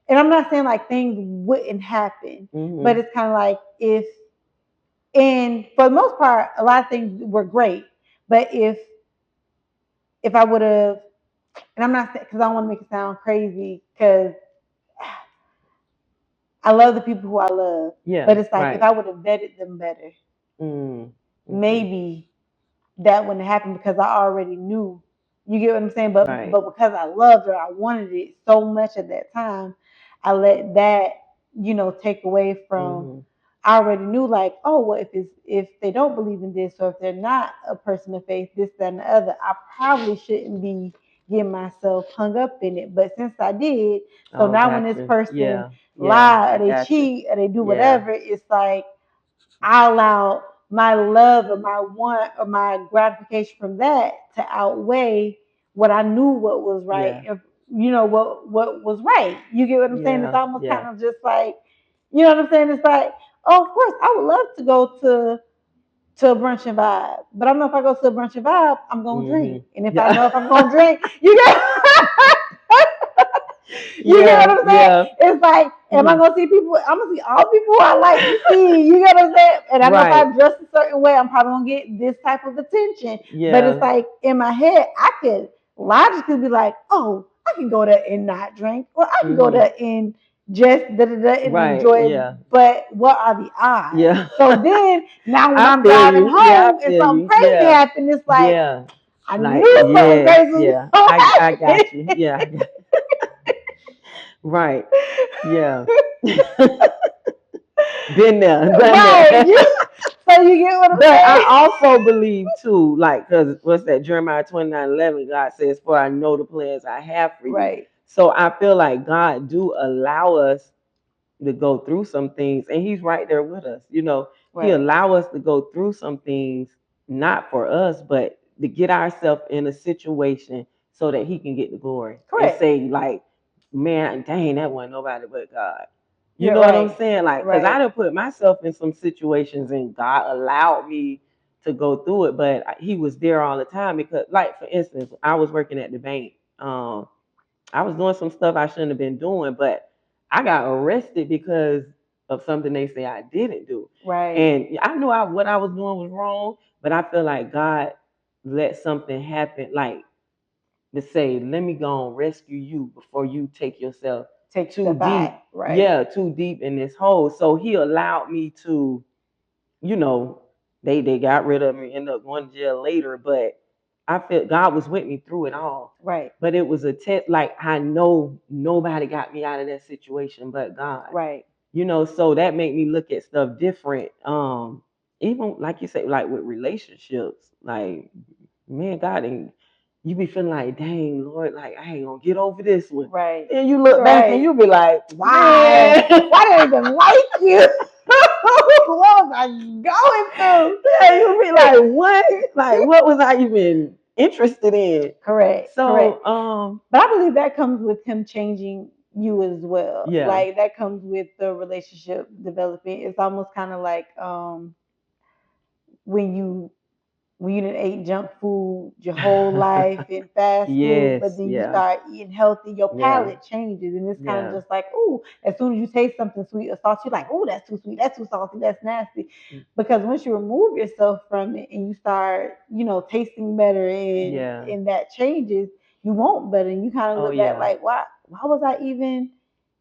A: and I'm not saying like things wouldn't happen, but
B: Mm-hmm.
A: it's kind of like if, and for the most part, a lot of things were great, but if I would have, and I'm not, because I don't want to make it sound crazy, because I love the people who I love,
B: Yeah.
A: but it's like if
B: Right.
A: I would have vetted them better,
B: Mm-hmm.
A: maybe that wouldn't happen because I already knew. You get what I'm saying? But
B: Right.
A: because I loved her, I wanted it so much at that time. I let that take away from.
B: Mm-hmm.
A: I already knew like, oh well, if they don't believe in this or if they're not a person of faith, this, that, and the other, I probably shouldn't be getting myself hung up in it. But since I did, so
B: Oh,
A: now when this
B: gotcha.
A: person
B: Yeah. Yeah.
A: lie
B: I
A: or they
B: gotcha.
A: cheat or they do
B: Yeah.
A: whatever, it's like I allow my love or my want or my gratification from that to outweigh what I knew what was right.
B: Yeah.
A: If what was right. You get what I'm saying? It's
B: Yeah.
A: almost
B: Yeah.
A: kind of just like, you know what I'm saying? It's like, oh, of course, I would love to go to a brunch and vibe. But I know if I go to a brunch and vibe, I'm gonna drink. And if I
B: Yeah.
A: know if I'm gonna drink, you get you get
B: Yeah.
A: what I'm saying?
B: Yeah.
A: It's like, am I gonna see people? I'm gonna see all people who I like to see. You get what I'm saying? And I know if
B: Right.
A: I dress a certain way, I'm probably gonna get this type of attention. But it's
B: Yeah.
A: like in my head, I could logically be like, oh, I can go there and not drink, or I can go
B: Hmm.
A: there and just da da da and
B: Right.
A: enjoy it.
B: Yeah.
A: But what are the odds?
B: Yeah.
A: So then now when
B: I
A: I'm
B: feel
A: driving
B: you. Yeah,
A: home
B: I
A: and
B: feel
A: something
B: you.
A: crazy
B: Yeah.
A: happened, it's like
B: Yeah.
A: I
B: Like,
A: knew something
B: yes,
A: crazy was
B: yeah.
A: gonna
B: I
A: happen.
B: got you. Yeah. Right. Yeah. Been there, done
A: Right.
B: that.
A: So you get what I'm
B: But I
A: saying?
B: also believe too, like, because what's that? Jeremiah 29:11, God says, "For I know the plans I have for you."
A: Right.
B: So I feel like God do allow us to go through some things, and He's right there with us. He
A: Right.
B: allow us to go through some things, not for us, but to get ourselves in a situation so that He can get the glory and
A: Correct.
B: say, like, man, dang, that wasn't nobody but God. You
A: You're
B: know what I'm
A: right.
B: saying? Like, because I
A: Right.
B: done put myself in some situations and God allowed me to go through it, but He was there all the time because, like, for instance, I was working at the bank. I was doing some stuff I shouldn't have been doing, but I got arrested because of something they say I didn't do.
A: Right.
B: And I knew what I was doing was wrong, but I feel like God let something happen, like to say, let me go and rescue you before you take yourself
A: Take a
B: too
A: step
B: deep.
A: back. Right.
B: Yeah, too deep in this hole. So He allowed me to, you know, they got rid of me, ended up going to jail later, but I felt God was with me through it all.
A: Right.
B: But it was a test. Like, I know nobody got me out of that situation but God.
A: Right.
B: So that made me look at stuff different. Even like you say, like with relationships, like, man, God, and you be feeling like, dang, Lord, like, I ain't gonna get over this one.
A: Right.
B: And you look back and
A: Right.
B: you be like,
A: Why?
B: man,
A: Why did I even like you? What was I going through?
B: yeah, you be like, what? Like, what was I even interested in?
A: Correct. Correct.
B: So,
A: But I believe that comes with him changing you as well.
B: yeah,
A: Like that comes with the relationship developing. It's almost kind of like when you didn't ate junk food your whole life and fast food, but
B: yes,
A: then you
B: yeah,
A: start eating healthy, your
B: yeah,
A: palate changes. And it's kind of
B: yeah,
A: just like, oh, as soon as you taste something sweet or salty, you're like, oh, that's too sweet, that's too salty, that's nasty. Because once you remove yourself from it and you start, tasting better and,
B: yeah.
A: and that changes, you want better. And you kind of
B: Oh
A: look back
B: yeah,
A: like, why was I even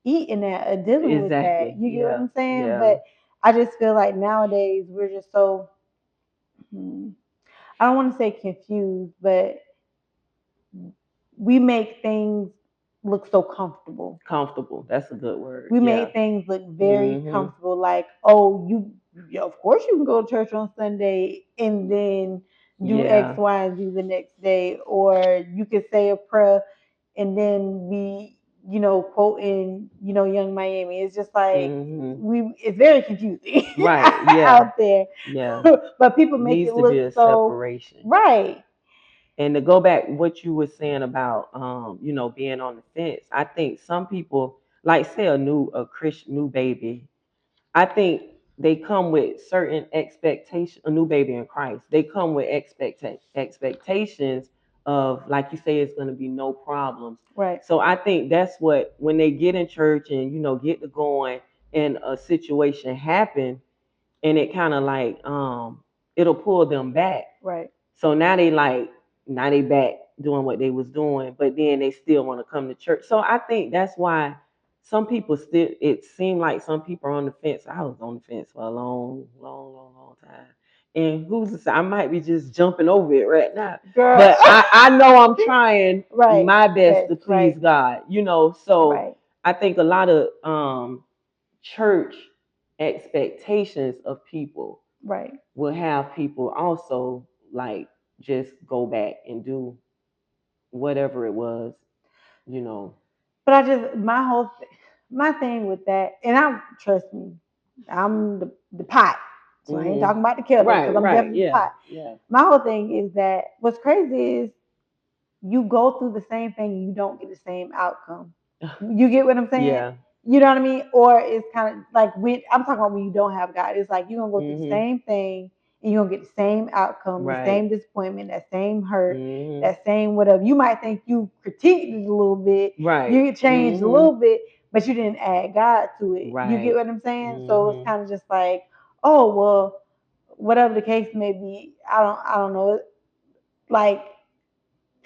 A: eating that or dealing with that?
B: exactly.
A: You get what
B: Yeah,
A: I'm saying?
B: yeah.
A: But I just feel like nowadays we're just so, hmm, I don't want to say confused, but we make things look so comfortable.
B: Comfortable. That's a good word.
A: We
B: Yeah.
A: make things look very
B: Mhm.
A: comfortable. Like, oh, yeah, of course you can go to church on Sunday and then do X,
B: Yeah.
A: Y, and Z the next day, or you could say a prayer and then be, quoting, Young Miami. It's just like
B: Mhm.
A: it's very confusing
B: Right. Yeah.
A: out there,
B: Yeah.
A: but people make
B: Needs
A: it
B: to be
A: look
B: a
A: so
B: separation.
A: right.
B: And to go back what you were saying about being on the fence, I think some people, like, say a Christian new baby, I think they come with certain expectations. A new baby in Christ, they come with expectations of, like you say, it's going to be no problems.
A: Right.
B: So I think that's what, when they get in church and get to going and a situation happen, and it kind of like it'll pull them back.
A: Right.
B: So now they back doing what they was doing, but then they still want to come to church. So I think that's why some people still, it seemed like some people are on the fence. I was on the fence for a long, long, long, long time. And who's to say, I might be just jumping over it right now.
A: Girl.
B: But I know I'm trying
A: Right.
B: my best
A: Yes.
B: to please
A: Right.
B: God. So
A: Right.
B: I think a lot of church expectations of people
A: Right.
B: will have people also, like, just go back and do whatever it was, you know.
A: But I just my thing with that, and I trust me, I'm the pot, so I ain't
B: Hmm.
A: talking about the kettle because
B: Right,
A: I'm
B: right,
A: definitely the
B: yeah,
A: pot.
B: yeah.
A: My whole thing is that what's crazy is you go through the same thing and you don't get the same outcome. You get what I'm saying?
B: Yeah.
A: You know what I mean? Or it's kind of like when I'm talking about when you don't have God, it's like you're gonna go through the
B: Hmm.
A: same thing and you're gonna get the same outcome, the
B: Right.
A: same disappointment, that same hurt,
B: Mhm.
A: that same whatever. You might think you critiqued it a little bit,
B: Right.
A: you changed a
B: Mhm.
A: little bit, but you didn't add God to it. You
B: Right.
A: get what I'm saying? So it's
B: Mhm.
A: kind of just like, oh well, whatever the case may be, I don't know. Like,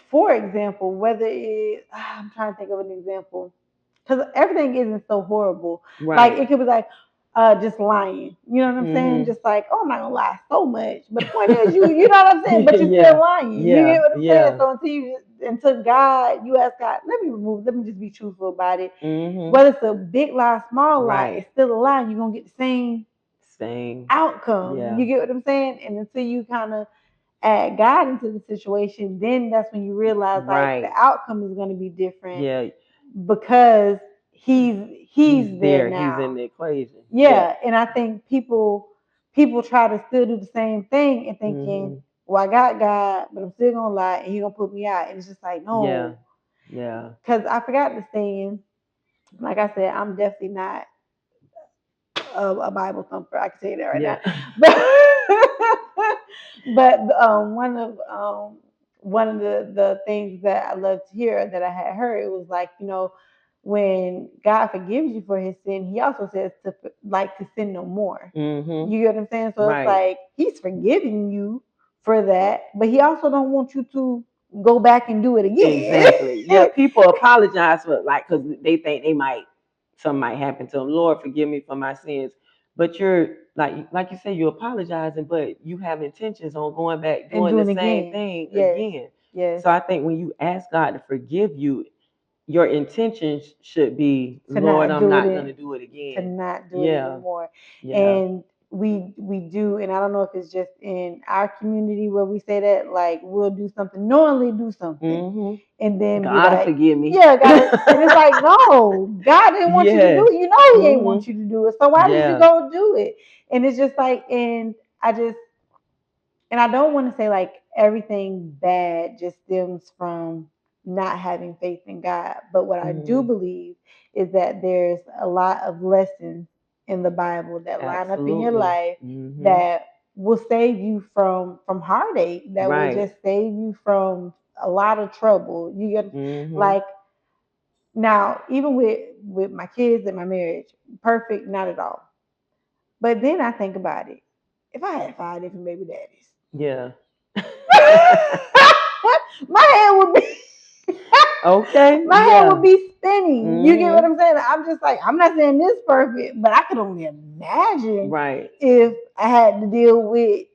A: for example, whether it, I'm trying to think of an example, because everything isn't so horrible. Like
B: Right.
A: it could be like just lying. You know what I'm saying?
B: Mhm.
A: Just like, oh, I'm not gonna lie so much. But the point is, you know what I'm saying? But you're
B: Yeah.
A: still lying. You
B: Yeah.
A: get what I'm saying?
B: Yeah.
A: So until God, you ask God, let me just be truthful about it.
B: Mhm.
A: Whether it's a big lie, small lie,
B: Right.
A: it's still a lie. You're gonna get the same
B: Same.
A: outcome.
B: Yeah.
A: You get what I'm saying? And until you kind of add God into the situation, then that's when you realize like the
B: Right.
A: outcome is going to be different
B: Yeah.
A: because he's there
B: there. He's
A: now.
B: in the equation.
A: Yeah, and I think people try to still do the same thing and thinking,
B: Mhm.
A: well, I got God, but I'm still gonna lie and He gonna put me out. And it's just like
B: Yeah.
A: no,
B: Yeah.
A: because I forgot the saying. Like I said, I'm definitely not a Bible thumper. I can say that right
B: Yeah.
A: now. But one of the things that I love to hear that I had heard, it was like, when God forgives you for his sin, he also says to sin no more.
B: Mhm.
A: You get what I'm saying? So it's
B: Right.
A: like he's forgiving you for that, but he also don't want you to go back and do it again.
B: Exactly. Yeah. People apologize for because they think something might happen to them. Lord, forgive me for my sins. But you're like you say, you're apologizing, but you have intentions on going back
A: And
B: doing the
A: doing
B: same
A: again.
B: thing
A: Yes.
B: again.
A: Yes.
B: So I think when you ask God to forgive you, your intentions should be,
A: To
B: Lord,
A: not
B: I'm
A: do
B: not gonna
A: it
B: do it
A: to
B: again.
A: not do it
B: Yeah.
A: anymore.
B: Yeah.
A: And we do, and I don't know if it's just in our community where we say that, like we'll do something, knowingly do something,
B: Mhm.
A: and then be
B: God
A: like,
B: forgive me.
A: yeah, God, and it's like, no, God didn't want you to do
B: Yes.
A: it. You know He ain't want
B: Mhm.
A: you to do it. So why did you
B: Yeah.
A: go do it? And it's just like, and I don't want to say like everything bad just stems from not having faith in God. But what I do
B: Mhm.
A: believe is that there's a lot of lessons in the Bible that line up in your
B: Absolutely.
A: life
B: Mhm.
A: that will save you from heartache, that will
B: Right.
A: just save you from a lot of trouble. You get
B: Mhm.
A: like now, even with my kids and my marriage, perfect, not at all. But then I think about it. If I had 5 different baby daddies,
B: Yeah.
A: my head would be
B: Okay.
A: my head would
B: Yeah.
A: be spinning. You get what
B: Mhm.
A: I'm saying? I'm just like, I'm not saying this perfect, but I could only imagine
B: Right.
A: if I had to deal with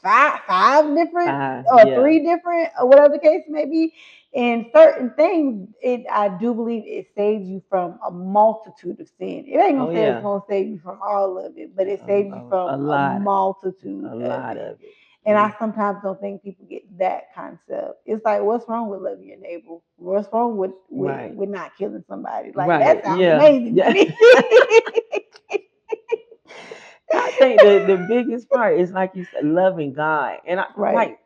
A: five different
B: 5.
A: or
B: Yeah.
A: 3 different or whatever the case may be. And certain things, I do believe it saves you from a multitude of sin. It ain't
B: Oh
A: gonna say it's
B: yeah.
A: gonna save you from all of it, but it saves you
B: A
A: from a
B: lot.
A: multitude
B: A
A: of
B: lot
A: it.
B: of it.
A: And I sometimes don't think people get that concept. It's like, what's wrong with loving your neighbor? What's wrong with
B: Right.
A: not killing somebody? Like that
B: Right.
A: sounds
B: Yeah.
A: amazing to
B: Yeah.
A: me.
B: I think the biggest part is like you said, loving God. And
A: Right.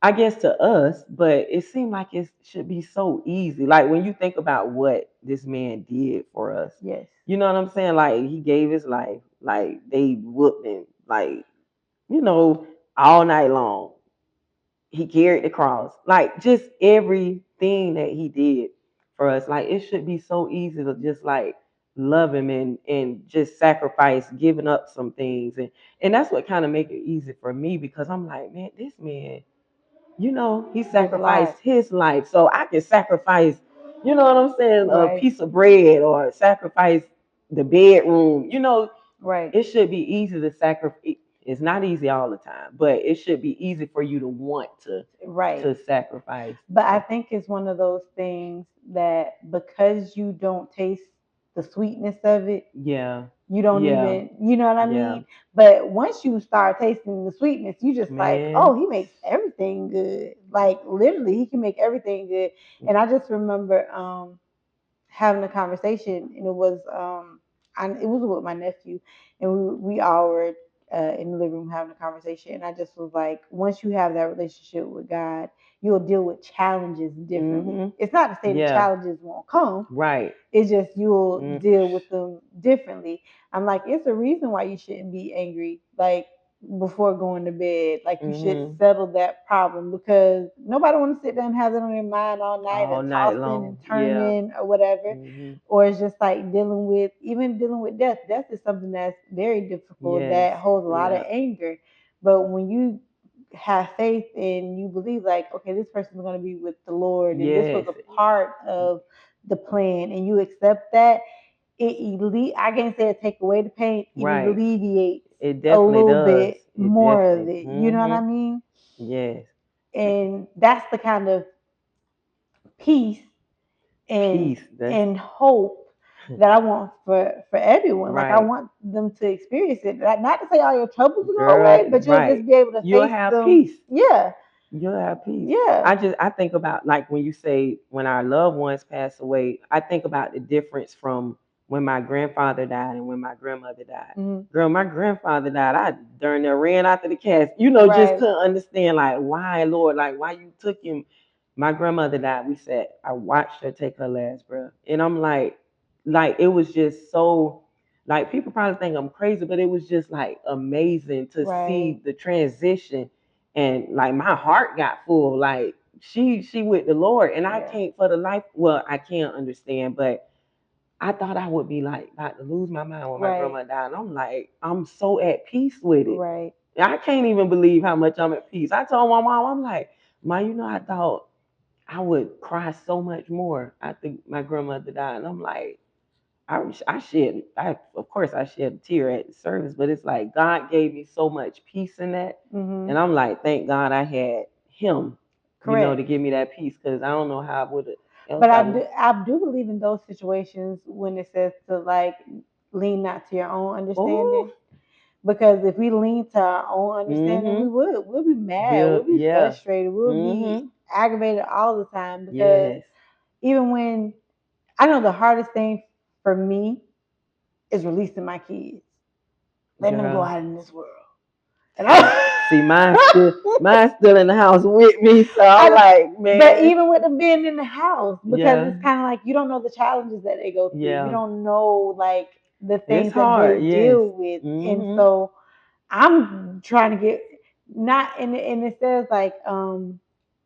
B: I guess to us, but it seemed like it should be so easy. Like when you think about what this man did for us,
A: Yes.
B: you know what I'm saying? Like he gave his life, like they whooped him, like, you know, all night long. He carried the cross, like just everything that he did for us. Like it should be so easy to just like love him and just sacrifice, giving up some things, and that's what kind of make it easy for me because I'm like, man, this man, he
A: His life.
B: sacrificed his life, so I can sacrifice, you know what I'm saying, a
A: Right.
B: piece of bread or sacrifice the bedroom.
A: Right.
B: It should be easy to sacrifice. It's not easy all the time, but it should be easy for you to want
A: Right.
B: to sacrifice.
A: But I
B: So
A: think it's one of those things that because you don't taste the sweetness of it,
B: yeah,
A: you don't
B: yeah,
A: even, you know what I
B: yeah,
A: mean? But once you start tasting the sweetness, you just like,
B: man.
A: oh, he makes everything good. Like literally, he can make everything good. And I just remember having a conversation, and it was with my nephew, and we all were in the living room having a conversation, and I just was like, once you have that relationship with God, you'll deal with challenges differently.
B: Mhm.
A: It's not to say the
B: Yeah.
A: challenges won't come.
B: Right.
A: It's just you'll
B: Mm.
A: deal with them differently. I'm like, it's a reason why you shouldn't be angry. Like before going to bed. Like you should
B: Mhm.
A: settle that problem because nobody want to sit there and have it on their mind all night
B: All
A: or
B: night
A: tossing and
B: long. Yeah.
A: turning or whatever.
B: Mhm.
A: Or it's just like dealing with death. Death is something that's very difficult
B: Yes.
A: that holds a lot of
B: Yeah.
A: anger. But when you have faith and you believe like, okay, this person's going to be with the Lord and this was
B: Yes.
A: a part of the plan and you accept that, I can't say it take away the pain, it
B: Right.
A: alleviates
B: It
A: a
B: definitely
A: little
B: does.
A: bit
B: It
A: more of
B: definitely.
A: it. You know what I
B: Mhm.
A: mean?
B: Yes.
A: And that's the kind of peace and
B: Peace. That's
A: hope that I want for everyone. Like I
B: right.
A: want them to experience it. Not to say all your troubles will go
B: Girl,
A: away, but you'll
B: right.
A: just be able to
B: You'll
A: face
B: have
A: them.
B: peace.
A: Yeah,
B: You'll have peace.
A: yeah.
B: I think about like when you say when our loved ones pass away, I think about the difference from when my grandfather died and when my grandmother died.
A: Mm-hmm.
B: Girl, my grandfather died. I darn near ran after the casket. Just
A: Right.
B: couldn't understand like why, Lord, like why you took him. My grandmother died. We said I watched her take her last breath. And I'm like it was just so like people probably think I'm crazy, but it was just like amazing to
A: Right.
B: see the transition and like my heart got full. Like she with the Lord, and I
A: Yeah.
B: can't for the life. Well, I can't understand, but I thought I would be like about to lose my mind when my
A: Right.
B: grandma died. And I'm like, I'm so at peace with it.
A: Right.
B: I can't even believe how much I'm at peace. I told my mom, I'm like, Ma, I thought I would cry so much more after my grandmother died. And I'm like, of course I shed a tear at the service, but it's like God gave me so much peace in that,
A: Mm-hmm.
B: and I'm like, thank God I had Him, to
A: Correct.
B: give me that peace, because I don't know how I would else
A: But
B: I would.
A: I do believe in those situations when it says to like lean not to your own
B: Oh,
A: understanding. Because if we lean to our own understanding,
B: mm-hmm.
A: we'll be mad, we'll
B: Bill,
A: be
B: yeah,
A: frustrated, we'll be
B: mm-hmm.
A: aggravated all the time. Because
B: Yes,
A: even when I know the hardest thing for me is releasing my kids, letting them go
B: girl.
A: out in this world. And
B: See, mine's still in the house with me, so I'm
A: I,
B: like,
A: but
B: man,
A: even with them being in the house, because
B: yeah,
A: it's kind of like you don't know the challenges that they go through. You
B: yeah,
A: don't know like the
B: it's
A: things that they
B: hard, yes,
A: deal with, and
B: mm-hmm.
A: so I'm trying to get not and it says like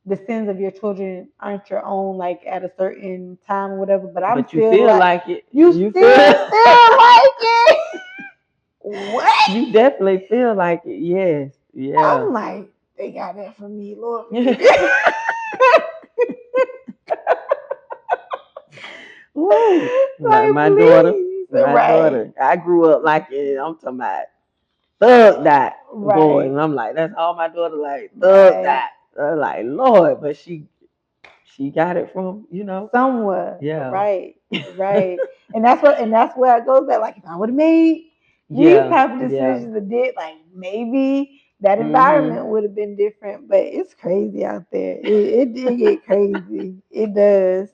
A: the sins of your children aren't your own like at a certain time or whatever. But I'm
B: But you
A: still
B: feel
A: like
B: like it.
A: you
B: You
A: still
B: feel.
A: feel like it. What?
B: You definitely feel like it. Yes. Yeah.
A: I'm like they got that from me, Lord forgive me.
B: Woo.
A: Like
B: My daughter.
A: please,
B: My
A: right?
B: daughter. I grew up like it. I'm talking about thug that boy.
A: Right,
B: And I'm like, that's all my daughter like. Thug
A: right.
B: that. I'm like, Lord, but she got it from,
A: Somewhat,
B: yeah.
A: right, right. And that's where it goes back. Like if I would have made these
B: Yeah.
A: type of
B: Yeah.
A: decisions and did like maybe that
B: Mm-hmm.
A: environment would have been different. But it's crazy out there. It did get crazy. It does.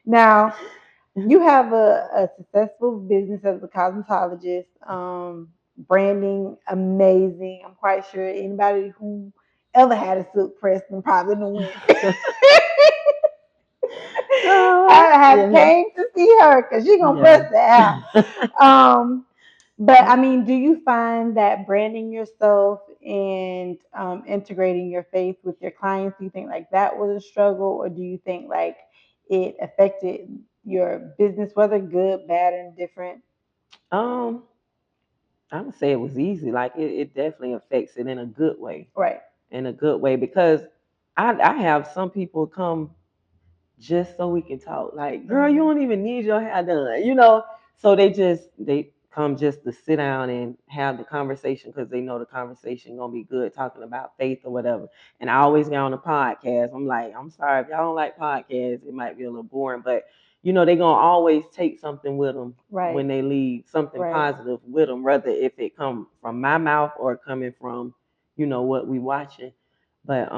A: Now you have a successful business as a cosmetologist. Branding amazing. I'm quite sure anybody who ever had a silk press and probably done went. I have
B: Yeah.
A: came to see her because she gonna
B: Yeah.
A: press that out. But I mean, do you find that branding yourself and integrating your faith with your clients, do you think like that was a struggle, or do you think like it affected your business, whether good, bad, and different?
B: um, I would say it was easy. Like it definitely affects it in a good way.
A: Right.
B: In a good way, because I have some people come just so we can talk. Like, girl, you
A: Mm-hmm.
B: don't even need your hair done, So they come just to sit down and have the conversation because they know the conversation gonna be good, talking about faith or whatever. And I always get on the podcast. I'm like, I'm sorry if y'all don't like podcasts, it might be a little boring, but they gonna always take something with them
A: Right.
B: when they leave, something
A: Right.
B: positive with them, whether if it come from my mouth or coming from, what we watching. But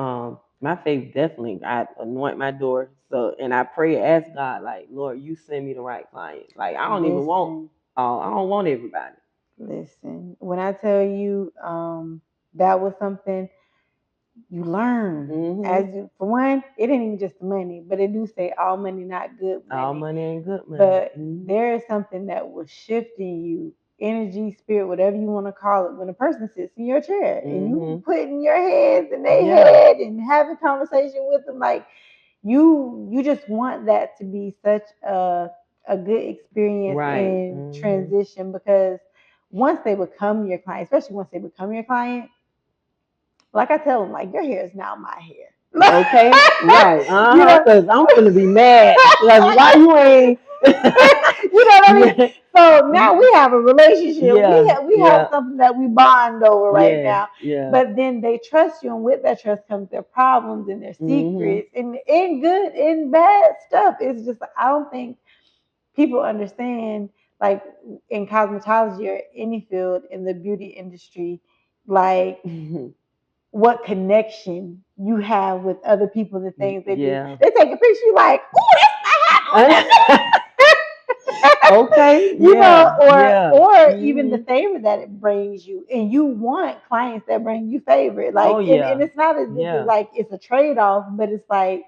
B: my faith definitely I anoint my door. So and I pray ask God, like, Lord, you send me the right clients. Like
A: Listen,
B: I don't want everybody.
A: listen. When I tell you, that was something you learn as
B: Mm-hmm.
A: you. For one, it ain't even just the money, but it do say all money, not good
B: All
A: money.
B: money ain't good money.
A: But
B: Mm-hmm.
A: there is something that will shift in you. energy, spirit, whatever you want to call it, when a person sits in your chair and you
B: Mhm.
A: putting your hands in their
B: Yeah.
A: head and having conversation with them, like you just want that to be such a good experience
B: Right.
A: in
B: Mhm.
A: transition, because once they become your client, especially once they become your client, like I tell them, like your hair is now my hair.
B: Okay. Right.
A: You know,
B: Cause I'm gonna be mad. Cause why you ain't?
A: you know what I mean?
B: Yeah.
A: So now we have a relationship.
B: Yeah.
A: We have
B: Yeah.
A: something that we bond over right
B: Yeah.
A: now.
B: Yeah.
A: But then they trust you, and with that trust comes their problems and their
B: Mhm.
A: secrets, and in good and bad stuff. It's just I don't think people understand, like in cosmetology or any field in the beauty industry, like what connection you have with other people, the things they do.
B: Yeah.
A: They take a picture, you like, oh, that's my
B: Okay.
A: you know,
B: Yeah. Yeah.
A: or even the
B: Mhm.
A: favor that it brings you, and you want clients that bring you favor. Like,
B: Oh
A: and
B: yeah.
A: it's not as if it's
B: Yeah.
A: like it's a trade off, but it's like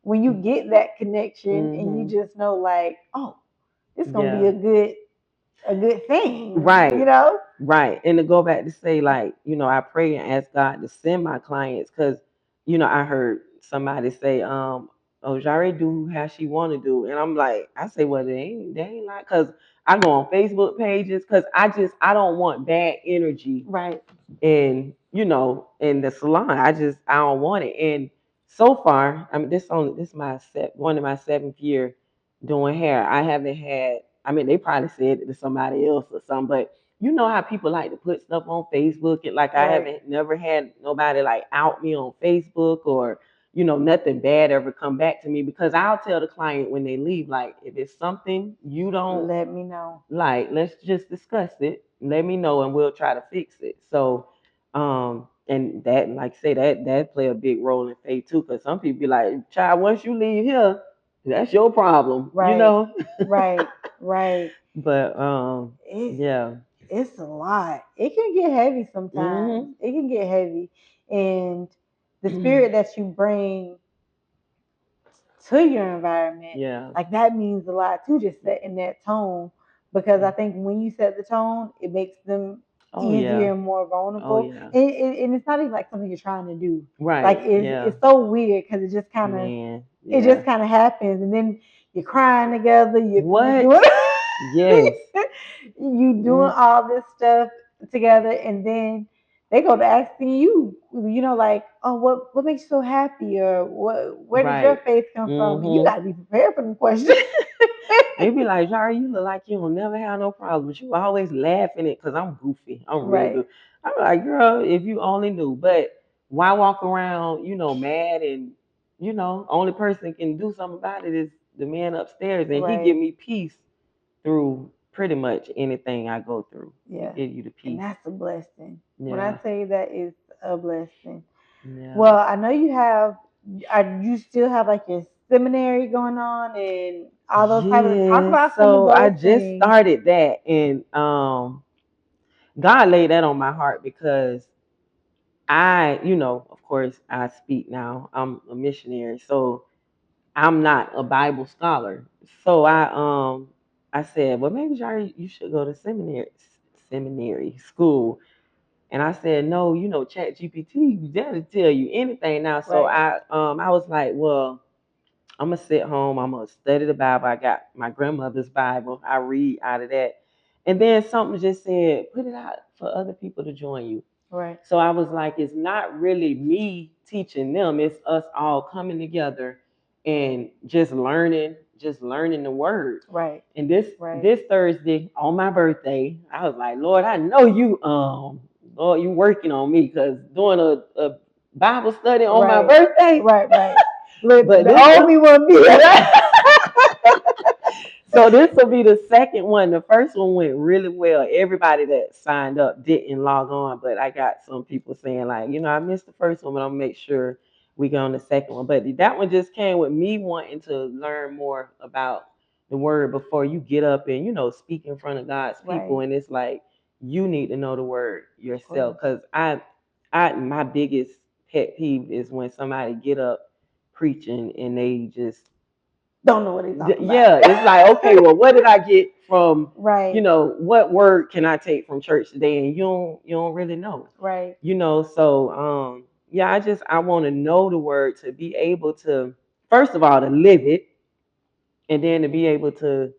A: when you get that connection and you
B: Mhm.
A: just know, like, oh, it's gonna be
B: Yeah.
A: a good thing, you
B: Right.
A: know?
B: Right. And to go back to say, like, I pray and ask God to send my clients because, I heard somebody say, oh, Jare do how she want to do. And I'm like, I say, well, they ain't like, because I go on Facebook pages because I don't want bad energy
A: Right.
B: in the salon. I don't want it. And so far, I mean, this my one of my 7th year doing hair. I haven't had. I mean, they probably said it to somebody else or something, but you know how people like to put stuff on Facebook, and like I
A: Right.
B: haven't never had nobody like out me on Facebook, or nothing bad ever come back to me, because I'll tell the client when they leave, like, if it's something you don't
A: Let me know.
B: like, let's just discuss it. Let me know and we'll try to fix it. So, and that, like I say, that play a big role in faith too, because some people be like, child, once you leave here, that's your problem,
A: Right. Right. Right.
B: But
A: It's
B: yeah.
A: it's a lot. It can get heavy sometimes.
B: Mhm.
A: It can get heavy. And the spirit that you bring to your environment,
B: Yeah.
A: like that means a lot too, just setting that tone. Because I think when you set the tone, it makes them
B: Oh yeah.
A: easier and more
B: Oh
A: vulnerable.
B: yeah.
A: And it's not even like something you're trying to do. Like
B: Right. Yeah.
A: it's so weird because
B: Man.
A: it
B: Yeah.
A: just kind of happens, and then you're crying together. You
B: What?
A: doing
B: Yes.
A: you doing
B: Mm.
A: all this stuff together, and then they go to asking you, like, oh, what makes you so happy, or where did your
B: Right.
A: faith come from? And you
B: Mhm.
A: got to be prepared for them questions.
B: They be like, Jari, you look like you don't never have no problems. You always laughing it because I'm goofy. I'm real
A: Right,
B: good. I'm like, girl, if you only knew. But why walk around, mad, and only person can do something about it is the man upstairs, and he give
A: right,
B: me peace through pretty much anything I go through. He
A: yeah,
B: give you the
A: and
B: peace.
A: that's a blessing. When I
B: Yeah.
A: tell you that is a blessing.
B: Yeah.
A: Well, I know you have. You still have like your seminary going on and all those types of talk
B: Yeah.
A: about some of
B: So I
A: those
B: just
A: things.
B: started that, and God laid that on my heart because of course, I speak now. I'm a missionary, so I'm not a Bible scholar. So I said, well, maybe Jari, you should go to seminary school. And I said, no, Chat GPT, that'll tell you anything now. So
A: Right,
B: I was like, well, I'm gonna sit home. I'm gonna study the Bible. I got my grandmother's Bible. I read out of that. And then something just said, put it out for other people to join you.
A: right,
B: So I was like, it's not really me teaching them. It's us all coming together and just learning the word.
A: right,
B: And this
A: right.
B: this Thursday on my birthday, I was like, Lord, I know you Lord, you working on me, because doing a Bible study on my
A: Right,
B: birthday.
A: right, right. Look,
B: But
A: the
B: this
A: old me won't be here.
B: So this will be the second one. The first one went really well. Everybody that signed up didn't log on, but I got some people saying, like, I missed the first one, but I'll make sure we go on the second one. But that one just came with me wanting to learn more about the word before you get up and speak in front of God's people.
A: Right,
B: And it's like, you need to know the word
A: of
B: yourself,
A: course.
B: because I my biggest pet peeve is when somebody get up preaching and they just
A: don't know what he's talking about.
B: Yeah, it's like, okay, well, what did I get from,
A: Right.
B: What word can I take from church today? And you don't really know.
A: Right.
B: So yeah, I want to know the word to be able to, first of all, to live it, and then to be able to,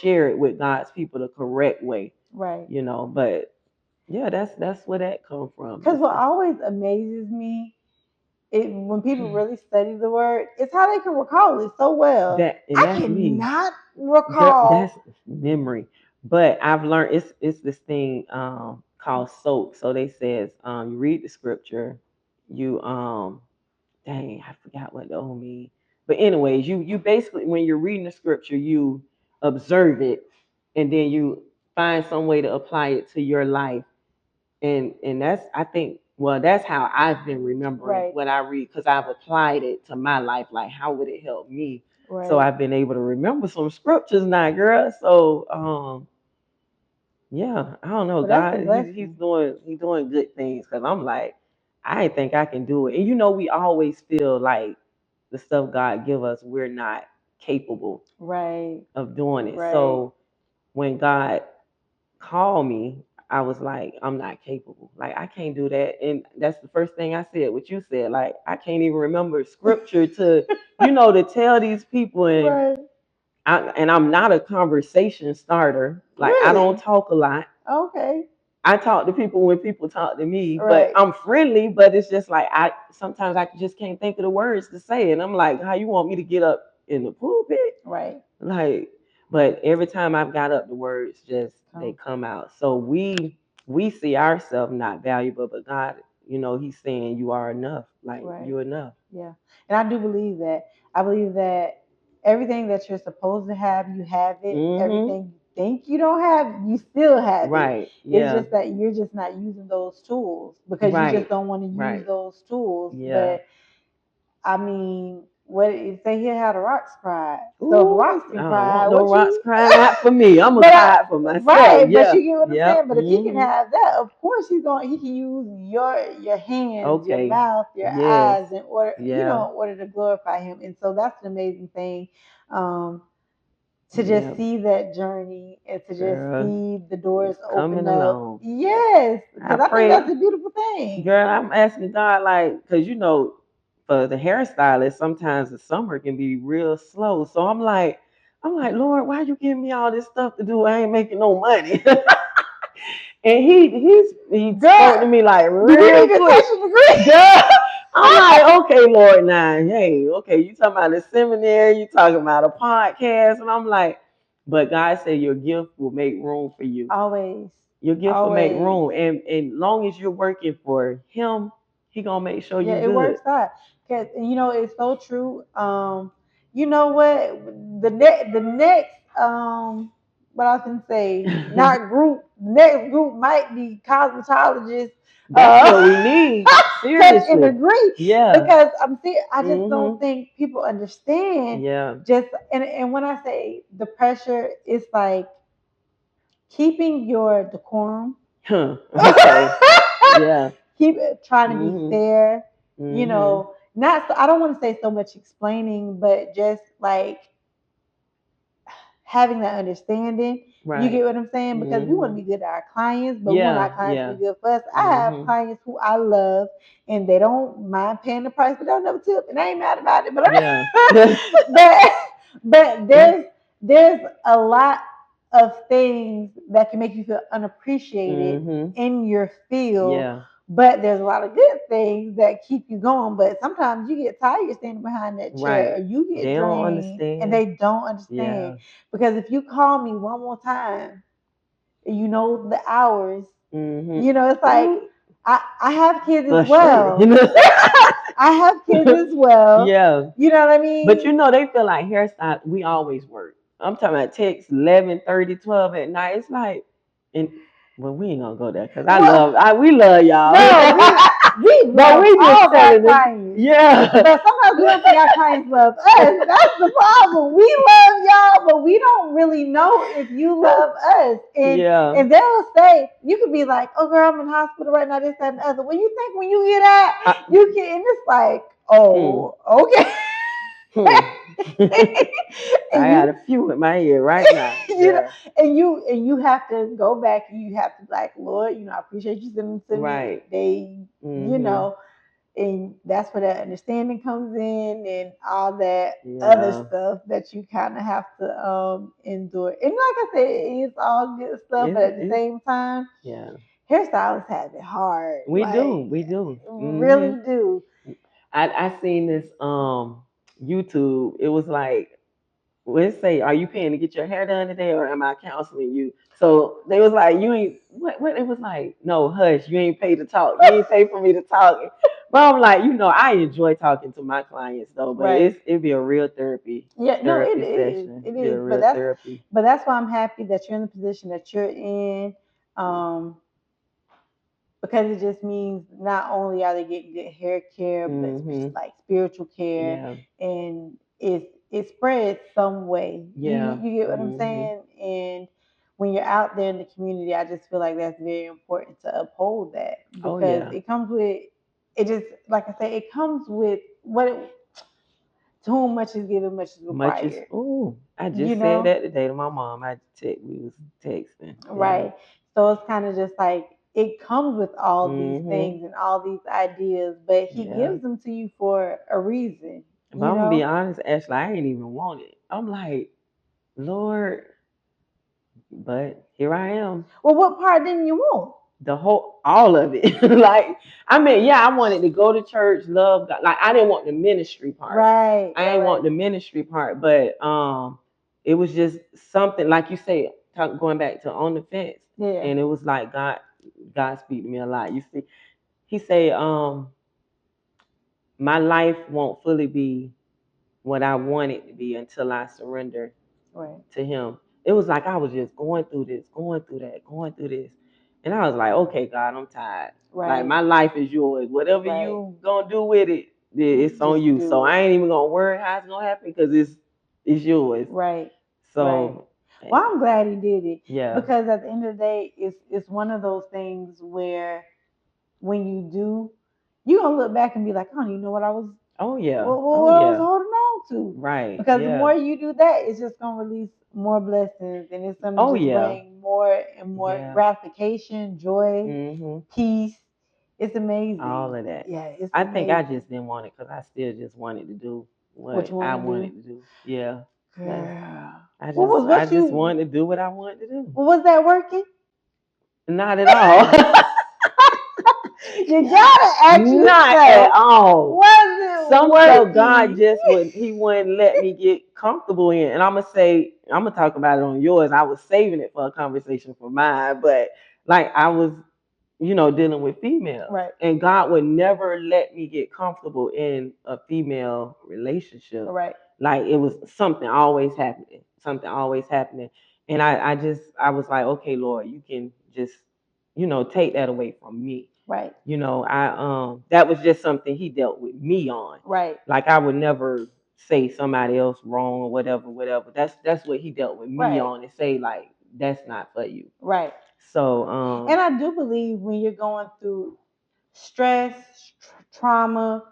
B: share it with God's people the correct way.
A: Right.
B: But yeah, that's where that come from.
A: Because what always amazes me, when people really study the word, it's how they can recall it so well.
B: That's me.
A: Cannot recall.
B: That's memory. But I've learned it's this thing called soak. So they says you read the scripture, you dang, I forgot what the old mean. But anyways, you basically, when you're reading the scripture, you observe it, and then you find some way to apply it to your life. And that's, I think, well, that's how I've been remembering
A: Right.
B: what I read, because I've applied it to my life. Like, how would it help me?
A: Right.
B: So I've been able to remember some scriptures now, girl. So yeah, I don't know.
A: Well, that's a
B: God,
A: blessing.
B: he's doing good things, because I'm like, I didn't think I can do it. And we always feel like the stuff God give us, we're not capable
A: Right.
B: of doing it.
A: Right.
B: So when God called me, I was like, I'm not capable. Like, I can't do that. And that's the first thing I said, what you said. Like, I can't even remember scripture to, to tell these people. And
A: Right.
B: I'm not a conversation starter. Like, I don't talk a lot.
A: Okay.
B: I talk to people when people talk to me,
A: Right.
B: but I'm friendly, but it's just like, sometimes I just can't think of the words to say. And I'm like, how you want me to get up in the pulpit?
A: Right.
B: Like, but every time I've got up, the words just they come out. So we see ourselves not valuable, but God, He's saying you are enough. Like,
A: Right.
B: you're enough.
A: Yeah. And I do believe that. I believe that everything that you're supposed to have, you have it. Everything you think you don't have, you still have it.
B: Right. Yeah.
A: It's just that you're just not using those tools because you just don't want to use those tools.
B: Yeah.
A: But I mean, what you say here how the rocks cried. So if rocks can cry,
B: no rocks crying out for me. I'm gonna cry for myself.
A: Right,
B: yeah.
A: But you get what I'm saying. But if he can have that, of course he can use your hands, your mouth, your eyes in order, in order to glorify him. And so that's an amazing thing. To just see that journey and to just see the doors open up. Along. Yes, because I think that's a beautiful thing.
B: Girl, I'm asking God, like, because for the hairstylist, sometimes the summer can be real slow. So I'm like, Lord, why you giving me all this stuff to do? I ain't making no money. And he spoke to me like real quick. I'm like, okay, Lord, now, hey, okay, you talking about the seminary, you talking about a podcast, and I'm like, but God said your gift will make room for you.
A: Always.
B: Your gift will make room, and long as you're working for Him, He gonna make sure you good.
A: Yeah, it works out. Cause it's so true. You know what? The next what I can say, not group. Next group might be cosmetologists.
B: That's what we need. Seriously.
A: And agree.
B: Yeah.
A: Because I just don't think people understand.
B: Yeah.
A: And when I say the pressure, it's like keeping your decorum.
B: Okay. Yeah.
A: Keep trying to be fair. Not. I don't want to say so much explaining, but just like having that understanding. Right. You get what I'm saying? Because we want to be good to our clients, but we want our clients to be good for us. I have clients who I love, and they don't mind paying the price, but they'll never tip, and I ain't mad about it. But there's a lot of things that can make you feel unappreciated in your field. Yeah. But there's a lot of good things that keep you going. But sometimes you get tired standing behind that chair, or you get drained, and they don't understand. Yeah. Because if you call me one more time, the hours, it's like I have kids as well. I have kids as well. Yeah. You know what I mean?
B: But they feel like hairstyle, we always work. I'm talking about text 11:30, 12 at night. It's like, well, we ain't gonna go there because we love y'all.
A: No, we just telling them.
B: Yeah.
A: But sometimes we don't think our clients love us. That's the problem. We love y'all, but we don't really know if you love us. And they'll say, you could be like, oh girl, I'm in hospital right now, this, that, and the other. When you think when you hear that, you can, and it's like, oh, okay.
B: I
A: And
B: got
A: you
B: a few in my head right now.
A: you know,
B: Yeah.
A: and you have to go back and you have to like, Lord, I appreciate you sending them to me.
B: Right.
A: They,
B: Mm-hmm.
A: and that's where that understanding comes in and all that other
B: Yeah.
A: stuff that you kind of have to endure. And like I said, it's all good stuff, but at the
B: It's
A: same time,
B: yeah.
A: hairstylists have it hard.
B: We do.
A: Like
B: We do. Mm-hmm.
A: really do.
B: I seen this YouTube. It was like, let's say, are you paying to get your hair done today, or am I counseling you? So they was like, you ain't what it was like, no, hush, you ain't paid to talk. You ain't paid for me to talk. But I'm like, I enjoy talking to my clients though, but
A: Right.
B: it'd be a real therapy
A: Yeah, no, it
B: therapy
A: is.
B: session.
A: It
B: Be a
A: is. But
B: real
A: that's
B: therapy.
A: but that's why I'm happy that you're in the position that you're in. Um, because it just means not only are they getting good hair care, but
B: Mm-hmm.
A: like spiritual care,
B: Yeah.
A: and it spreads some way.
B: Yeah.
A: You get what I'm
B: Mm-hmm.
A: saying? And when you're out there in the community, I just feel like that's very important to uphold that
B: Oh
A: because
B: yeah.
A: it comes with it just like I said, it comes with to whom much is given, much is
B: Much is
A: required.
B: I
A: You
B: just said
A: know,
B: that today to my mom. We was texting. Yeah.
A: right? So it's kind of just like it comes with all these
B: Mm-hmm.
A: things and all these ideas, but he
B: Yeah.
A: gives them to you for a reason,
B: But
A: you
B: I'm gonna be
A: know?
B: honest, Ashley, I ain't even want it. I'm like, Lord, but here I am.
A: Well, what part didn't you want?
B: All of it. Like, I mean, yeah, I wanted to go to church, love God. Like, I didn't want the ministry part.
A: Right,
B: I
A: right,
B: ain't
A: right.
B: want the ministry part, but it was just something like you said, going back to on the fence,
A: Yeah,
B: and it was like God speak to me a lot. You see, He say, my life won't fully be what I want it to be until I surrender
A: right,
B: to Him. It was like I was just going through this, going through that, going through this. And I was like, okay, God, I'm tired. Like,
A: right,
B: my life is yours. Whatever
A: right.
B: you gonna do with it, it's on
A: Just
B: you. So
A: do it.
B: I ain't even gonna worry how it's gonna happen because it's yours.
A: Right, right.
B: So
A: Well, I'm glad he did it
B: yeah.
A: because at the end of the day, it's one of those things where when you do, you're gonna look back and be like, I don't even know what I was
B: Oh yeah. Oh
A: what I was
B: yeah.
A: holding on to.
B: Right.
A: Because the
B: Yeah.
A: more you do that, it's just gonna release more blessings and it's gonna
B: Oh
A: just
B: yeah.
A: bring more and more
B: Yeah.
A: gratification, joy,
B: Mhm.
A: peace. It's
B: All
A: amazing.
B: of that.
A: Yeah, it's
B: I think I
A: amazing.
B: just didn't want it because I still just wanted to do
A: What
B: what
A: you
B: I
A: wanna do?
B: wanted to do. Yeah. That's
A: Girl.
B: I
A: What
B: just
A: was
B: I
A: what
B: just
A: you
B: wanted to do what I wanted to do.
A: was that working?
B: Not at all.
A: You gotta ask
B: Not at
A: yourself,
B: all.
A: was it
B: Some stuff God
A: working?
B: just would He wouldn't let me get comfortable in. And I'm gonna talk about it on yours. I was saving it for a conversation for mine, but like I was, dealing with females.
A: Right,
B: And God would never let me get comfortable in a female relationship.
A: right,
B: Like it was something always happening. Something always happening. And I was like, okay, Lord, you can just, take that away from me.
A: right,
B: I that was just something He dealt with me on.
A: right,
B: Like I would never say somebody else wrong or whatever, whatever. That's what He dealt with me
A: right,
B: on and say like that's not for you.
A: right.
B: So
A: And I do believe when you're going through stress, trauma,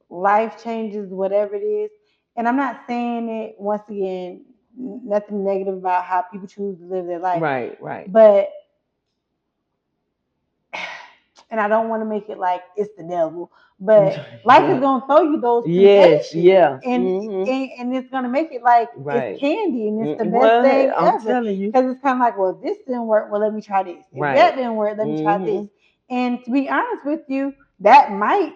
A: life changes, whatever it is, and I'm not saying it once again, nothing negative about how people choose to live their life,
B: right.
A: but and I don't want to make it like it's the devil, but life is gonna throw you those
B: Yes,
A: temptations,
B: yeah.
A: and
B: Mm-hmm.
A: and it's gonna make it like it's
B: Right.
A: candy and it's the best
B: Well,
A: thing
B: I'm
A: ever.
B: telling you.
A: Because it's kind of like, well, if this didn't work, well, let me try this. If that
B: Right.
A: didn't work, let me try
B: Mm-hmm.
A: this. And to be honest with you, that might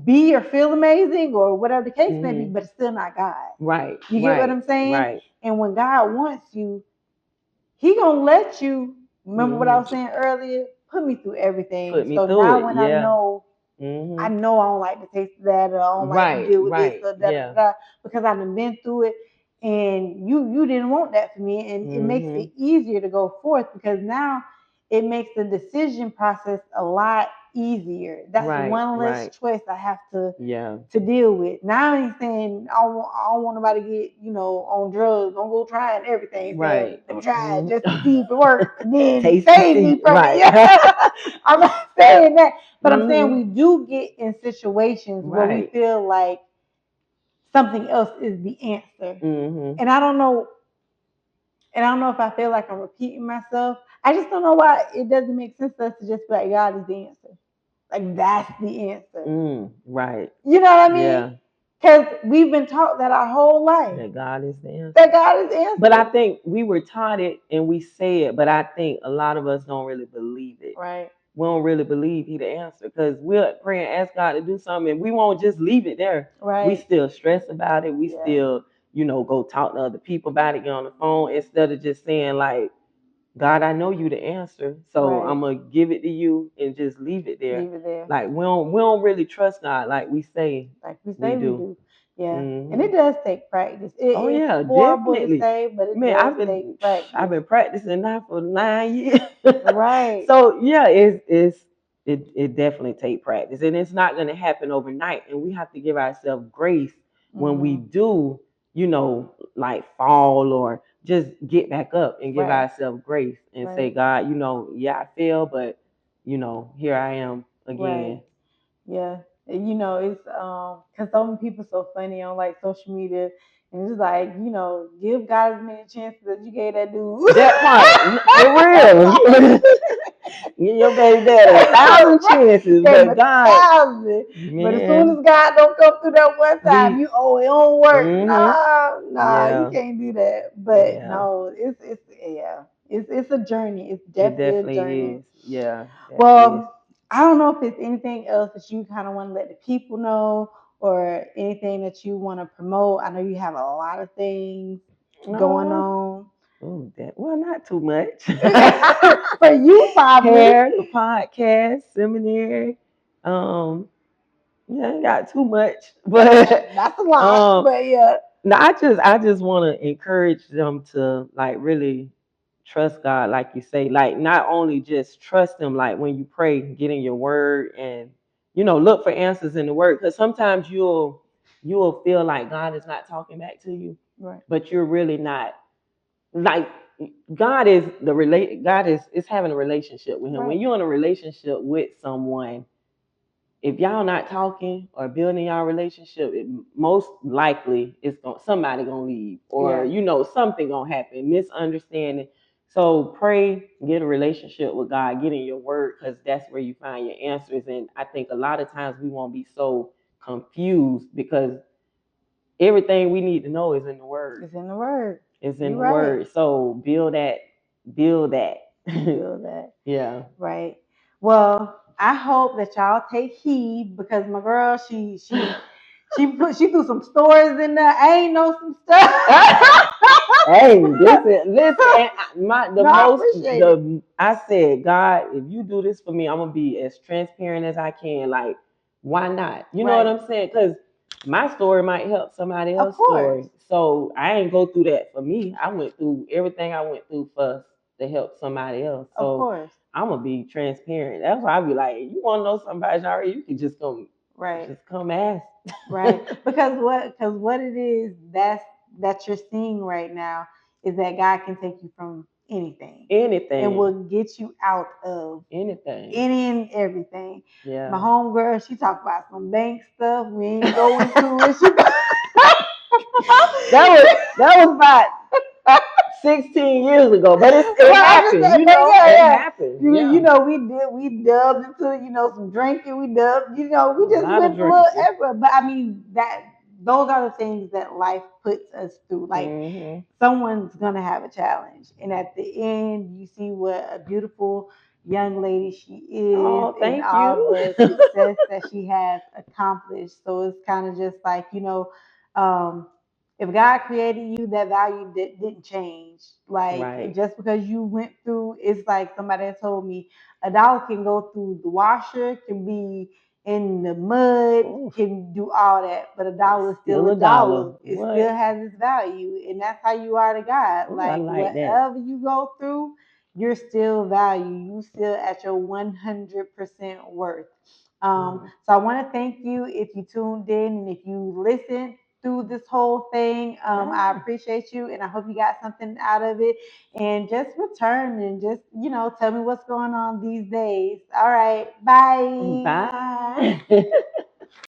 A: be or feel amazing or whatever the case may be,
B: Mm-hmm.
A: but it's still not God.
B: Right.
A: You get what
B: Right.
A: I'm saying?
B: Right.
A: And when God wants you, He gonna let you. Remember what I was
B: Mm-hmm.
A: saying earlier? Put me through everything.
B: Put me
A: So
B: through
A: now
B: it.
A: when
B: Yeah.
A: I
B: Mm-hmm.
A: know I don't like the taste of that, or I don't like to
B: Right.
A: deal with this,
B: Right.
A: or da da
B: Yeah.
A: da, because I've been through it, and you didn't want that for me, and it makes
B: Mm-hmm.
A: it easier to go forth because now it makes the decision process a lot easier. That's
B: Right.
A: one less
B: Right.
A: choice I have
B: Yeah.
A: to deal with. Now I ain't saying I don't want nobody to get, on drugs. Don't go trying everything. Saying,
B: Right.
A: let me try it just to
B: Mm-hmm.
A: see if it works and then
B: Taste to
A: save
B: see.
A: me from it.
B: Right.
A: Yeah. I'm not saying that. But I'm saying
B: Mm-hmm.
A: we do get in situations where we
B: Right.
A: feel like something else is the answer.
B: Mm-hmm.
A: And I don't know, if I feel like I'm repeating myself. I just don't know why it doesn't make sense to us to just be like, God is the answer. Like that's the answer.
B: Right.
A: You know what I mean?
B: Yeah.
A: Because we've been taught that our whole life.
B: That God is the answer.
A: That God is the answer.
B: But I think we were taught it and we say it, but I think a lot of us don't really believe it.
A: Right.
B: We don't really believe He the answer because we'll pray and ask God to do something and we won't just leave it there.
A: Right.
B: We still stress about it. We still, go talk to other people about it, get on the phone instead of just saying like, God, I know you the answer, so I'm gonna give it to you and just leave it there.
A: Leave it there.
B: Like we don't really trust God like we say.
A: Like we say we do. Yeah.
B: Mm-hmm.
A: And it does take practice.
B: Yeah,
A: horrible
B: definitely.
A: to say, but it
B: Man,
A: does take practice.
B: I've been practicing now for 9 years.
A: Right.
B: So yeah, it definitely take practice, and it's not gonna happen overnight. And we have to give ourselves grace when we do, like fall or just get back up and give ourselves grace and say, God, yeah, I failed, but here I am again.
A: Right. Yeah. And, it's because so many people so funny on like social media, and it's like, give God as many chances as you gave that dude.
B: That part, for real. Give your baby daddy 1,000 chances, but God,
A: 1,000. But as soon as God don't come through that one time, it don't work. You can't do that. But no, it's a journey. It's definitely a journey.
B: Is. Yeah.
A: Well, I don't know if there's anything else that you kind of want to let the people know or anything that you want to promote. I know you have a lot of things going on.
B: Oh, well, not too much.
A: For you, probably.
B: Hair, the podcast, seminary. Yeah, I ain't got too much, but
A: that's a lot. But yeah.
B: No, I just want to encourage them to like really trust God, like you say, like not only just trust Him, like when you pray, get in your word and look for answers in the word, because sometimes you'll feel like God is not talking back to you,
A: right?
B: But you're really not. Like God is is having a relationship with Him. Right. When you're in a relationship with someone, if y'all not talking or building y'all relationship, most likely somebody gonna leave or something gonna happen, misunderstanding. So pray, get a relationship with God, get in your word, because that's where you find your answers. And I think a lot of times we won't be so confused because everything we need to know is in the word.
A: It's in the word.
B: It's in the word. So build that. Build that. Yeah.
A: Right. Well, I hope that y'all take heed because my girl, she threw some stories in there. I ain't know some stuff.
B: Hey, listen. I said, God, if you do this for me, I'm gonna be as transparent as I can. Like, why not? You know what I'm saying? Because my story might help somebody else's story. So I ain't go through that for me. I went through everything I went through to help somebody else. So
A: of course.
B: I'm gonna be transparent. That's why I be like, you want to know somebody already? You can just come, just come ask.
A: Right. Because what it is that you're seeing right now is that God can take you from anything, and will get you out of
B: anything,
A: any and everything.
B: Yeah.
A: My homegirl, she talked about some bank stuff. We ain't going into it.
B: that was about 16 years ago, but it happened. It happened.
A: We dubbed into some drinking. We dubbed. We just went a little effort. But I mean those are the things that life puts us through. Like someone's gonna have a challenge, and at the end, you see what a beautiful young lady she is, and all the success that she has accomplished. So it's kind of just like if God created you, that value didn't change. Like just because you went through, it's like somebody had told me, a dollar can go through the washer, can be in the mud, can do all that, but a dollar is still a dollar. It still has its value, and that's how you are to God. Like whatever you go through, you're still valued. You still at your 100% worth. So I want to thank you if you tuned in and if you listened through this whole thing. I appreciate you, and I hope you got something out of it. And just return and just tell me what's going on these days. All right, bye.
B: Bye.